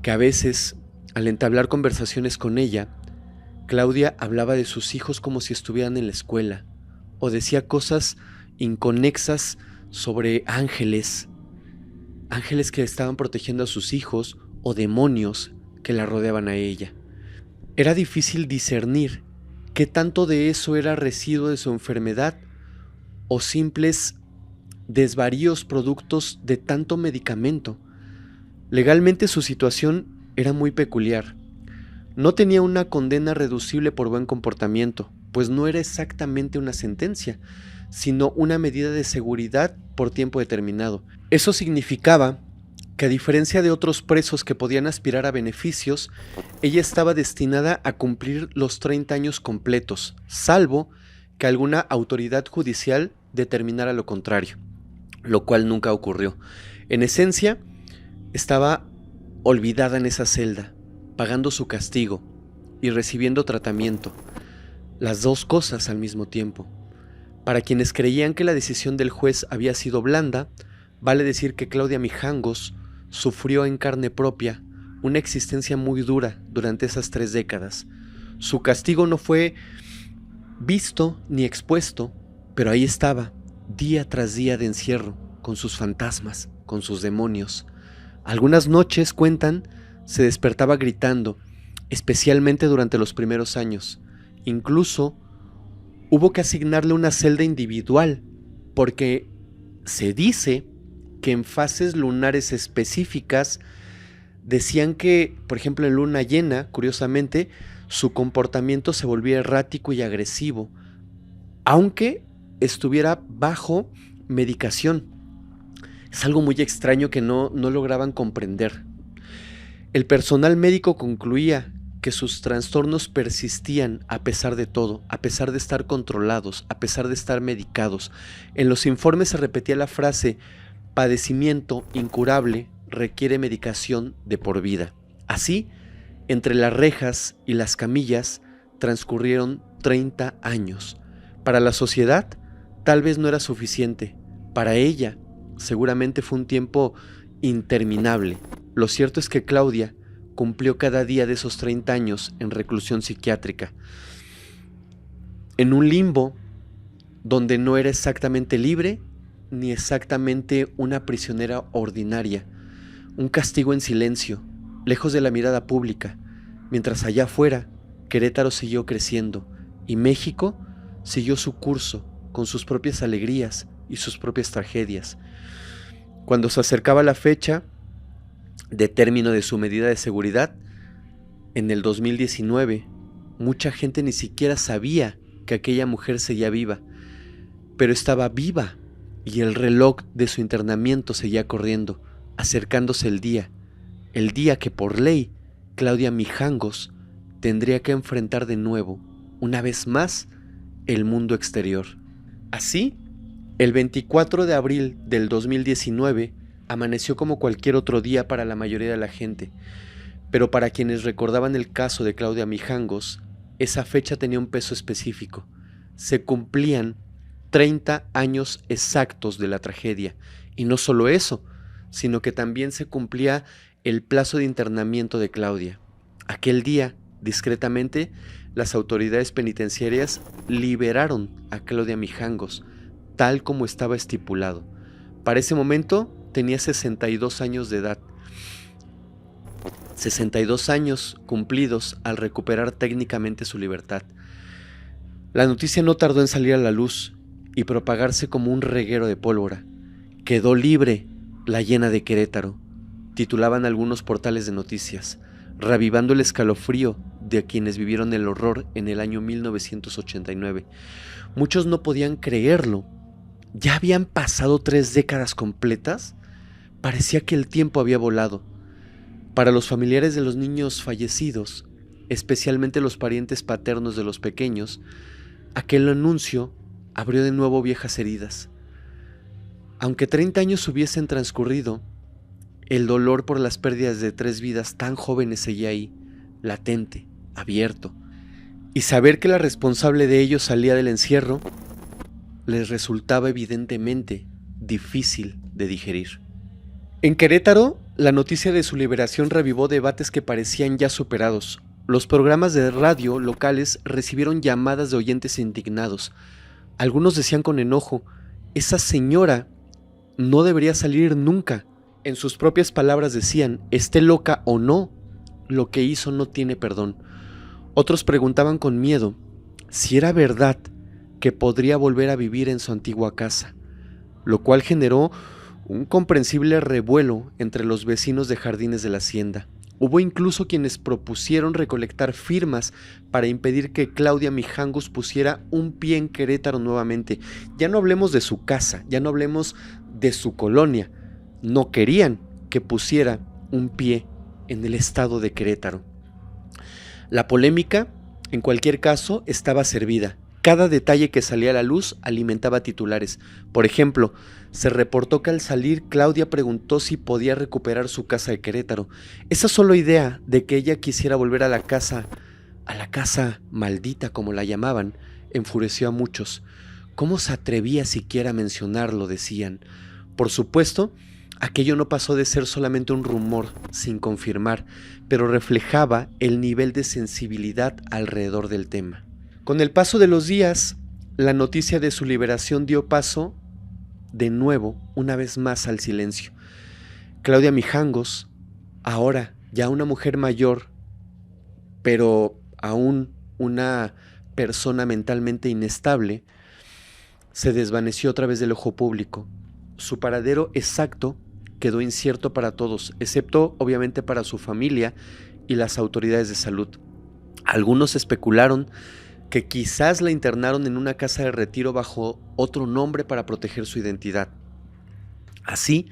Speaker 1: que a veces, al entablar conversaciones con ella, Claudia hablaba de sus hijos como si estuvieran en la escuela, o decía cosas inconexas sobre ángeles que estaban protegiendo a sus hijos, o demonios que la rodeaban a ella. Era difícil discernir qué tanto de eso era residuo de su enfermedad o simples desvaríos productos de tanto medicamento. Legalmente su situación era muy peculiar. No tenía una condena reducible por buen comportamiento, pues no era exactamente una sentencia, sino una medida de seguridad por tiempo determinado. Eso significaba que, a diferencia de otros presos que podían aspirar a beneficios, ella estaba destinada a cumplir los 30 años completos, salvo que alguna autoridad judicial determinara lo contrario, lo cual nunca ocurrió. En esencia, estaba olvidada en esa celda, pagando su castigo y recibiendo tratamiento, las dos cosas al mismo tiempo. Para quienes creían que la decisión del juez había sido blanda, vale decir que Claudia Mijangos sufrió en carne propia una existencia muy dura durante esas 3 décadas. Su castigo no fue visto ni expuesto, pero ahí estaba, día tras día de encierro, con sus fantasmas, con sus demonios. Algunas noches, cuentan, se despertaba gritando, especialmente durante los primeros años. Incluso hubo que asignarle una celda individual, porque se dice que en fases lunares específicas decían que, por ejemplo, en luna llena, curiosamente, su comportamiento se volvía errático y agresivo, aunque estuviera bajo medicación. Es algo muy extraño que no lograban comprender. El personal médico concluía que sus trastornos persistían a pesar de todo, a pesar de estar controlados, a pesar de estar medicados. En los informes se repetía la frase: padecimiento incurable requiere medicación de por vida. Así, entre las rejas y las camillas transcurrieron 30 años. Para la sociedad, tal vez no era suficiente. Para ella, seguramente fue un tiempo interminable. Lo cierto es que Claudia cumplió cada día de esos 30 años en reclusión psiquiátrica, en un limbo donde no era exactamente libre ni exactamente una prisionera ordinaria, un castigo en silencio, lejos de la mirada pública, mientras allá afuera Querétaro siguió creciendo y México siguió su curso con sus propias alegrías y sus propias tragedias. Cuando se acercaba la fecha de término de su medida de seguridad, En el 2019, mucha gente ni siquiera sabía que aquella mujer seguía viva, pero estaba viva y el reloj de su internamiento seguía corriendo, acercándose el día que por ley Claudia Mijangos tendría que enfrentar de nuevo, una vez más, el mundo exterior. Así, el 24 de abril del 2019 amaneció como cualquier otro día para la mayoría de la gente, pero para quienes recordaban el caso de Claudia Mijangos, esa fecha tenía un peso específico. Se cumplían 30 años exactos de la tragedia, y no solo eso, sino que también se cumplía el plazo de internamiento de Claudia. Aquel día, discretamente, las autoridades penitenciarias liberaron a Claudia Mijangos, tal como estaba estipulado. Para ese momento tenía 62 años de edad. 62 años cumplidos al recuperar técnicamente su libertad. La noticia no tardó en salir a la luz y propagarse como un reguero de pólvora. Quedó libre la llena de Querétaro, titulaban algunos portales de noticias, reavivando el escalofrío de quienes vivieron el horror en el año 1989. Muchos no podían creerlo. ¿Ya habían pasado 3 décadas completas? Parecía que el tiempo había volado. Para los familiares de los niños fallecidos, especialmente los parientes paternos de los pequeños, aquel anuncio abrió de nuevo viejas heridas. Aunque 30 años hubiesen transcurrido, el dolor por las pérdidas de 3 vidas tan jóvenes seguía ahí, latente, abierto, y saber que la responsable de ello salía del encierro les resultaba evidentemente difícil de digerir. En Querétaro, la noticia de su liberación revivó debates que parecían ya superados. Los programas de radio locales recibieron llamadas de oyentes indignados. Algunos decían con enojo, esa señora no debería salir nunca. En sus propias palabras decían, esté loca o no, lo que hizo no tiene perdón. Otros preguntaban con miedo si era verdad que podría volver a vivir en su antigua casa, lo cual generó un comprensible revuelo entre los vecinos de Jardines de la Hacienda. Hubo incluso quienes propusieron recolectar firmas para impedir que Claudia Mijangos pusiera un pie en Querétaro nuevamente. Ya no hablemos de su casa, ya no hablemos de su colonia. No querían que pusiera un pie en el estado de Querétaro. La polémica, en cualquier caso, estaba servida. Cada detalle que salía a la luz alimentaba titulares. Por ejemplo, se reportó que al salir Claudia preguntó si podía recuperar su casa de Querétaro. Esa sola idea de que ella quisiera volver a la casa maldita como la llamaban, enfureció a muchos. ¿Cómo se atrevía siquiera a mencionarlo?, decían. Por supuesto, aquello no pasó de ser solamente un rumor sin confirmar, pero reflejaba el nivel de sensibilidad alrededor del tema. Con el paso de los días, la noticia de su liberación dio paso, de nuevo, una vez más al silencio. Claudia Mijangos, ahora ya una mujer mayor, pero aún una persona mentalmente inestable, se desvaneció otra vez del ojo público. Su paradero exacto quedó incierto para todos, excepto obviamente para su familia y las autoridades de salud. Algunos especularon que quizás la internaron en una casa de retiro bajo otro nombre para proteger su identidad. Así,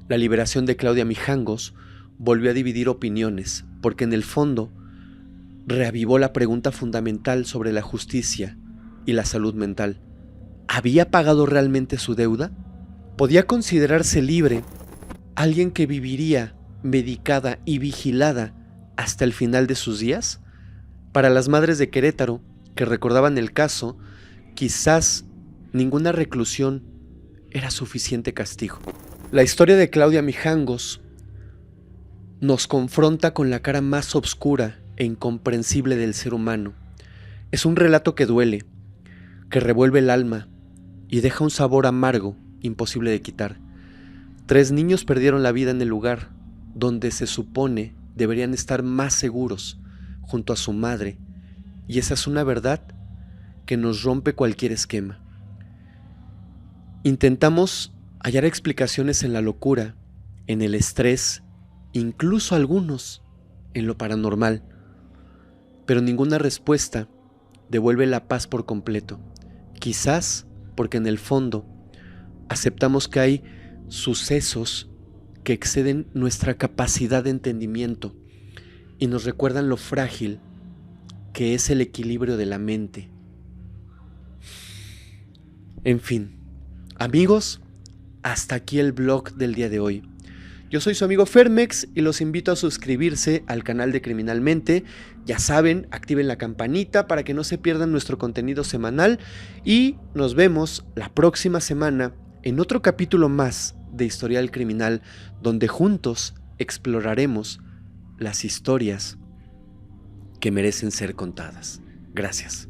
Speaker 1: la liberación de Claudia Mijangos volvió a dividir opiniones, porque en el fondo reavivó la pregunta fundamental sobre la justicia y la salud mental. ¿Había pagado realmente su deuda? ¿Podía considerarse libre alguien que viviría medicada y vigilada hasta el final de sus días? Para las madres de Querétaro, que recordaban el caso, quizás ninguna reclusión era suficiente castigo. La historia de Claudia Mijangos nos confronta con la cara más oscura e incomprensible del ser humano. Es un relato que duele, que revuelve el alma y deja un sabor amargo imposible de quitar. 3 niños perdieron la vida en el lugar donde se supone deberían estar más seguros, junto a su madre, y esa es una verdad que nos rompe cualquier esquema. Intentamos hallar explicaciones en la locura, en el estrés, incluso algunos en lo paranormal. pero ninguna respuesta devuelve la paz por completo. Quizás porque en el fondo aceptamos que hay sucesos que exceden nuestra capacidad de entendimiento y nos recuerdan lo frágil que es el equilibrio de la mente. En fin, amigos, hasta aquí el blog del día de hoy. Yo soy su amigo Fermex y los invito a suscribirse al canal de Criminalmente. Ya saben, activen la campanita para que no se pierdan nuestro contenido semanal y nos vemos la próxima semana en otro capítulo más de Historial Criminal, donde juntos exploraremos las historias que merecen ser contadas. Gracias.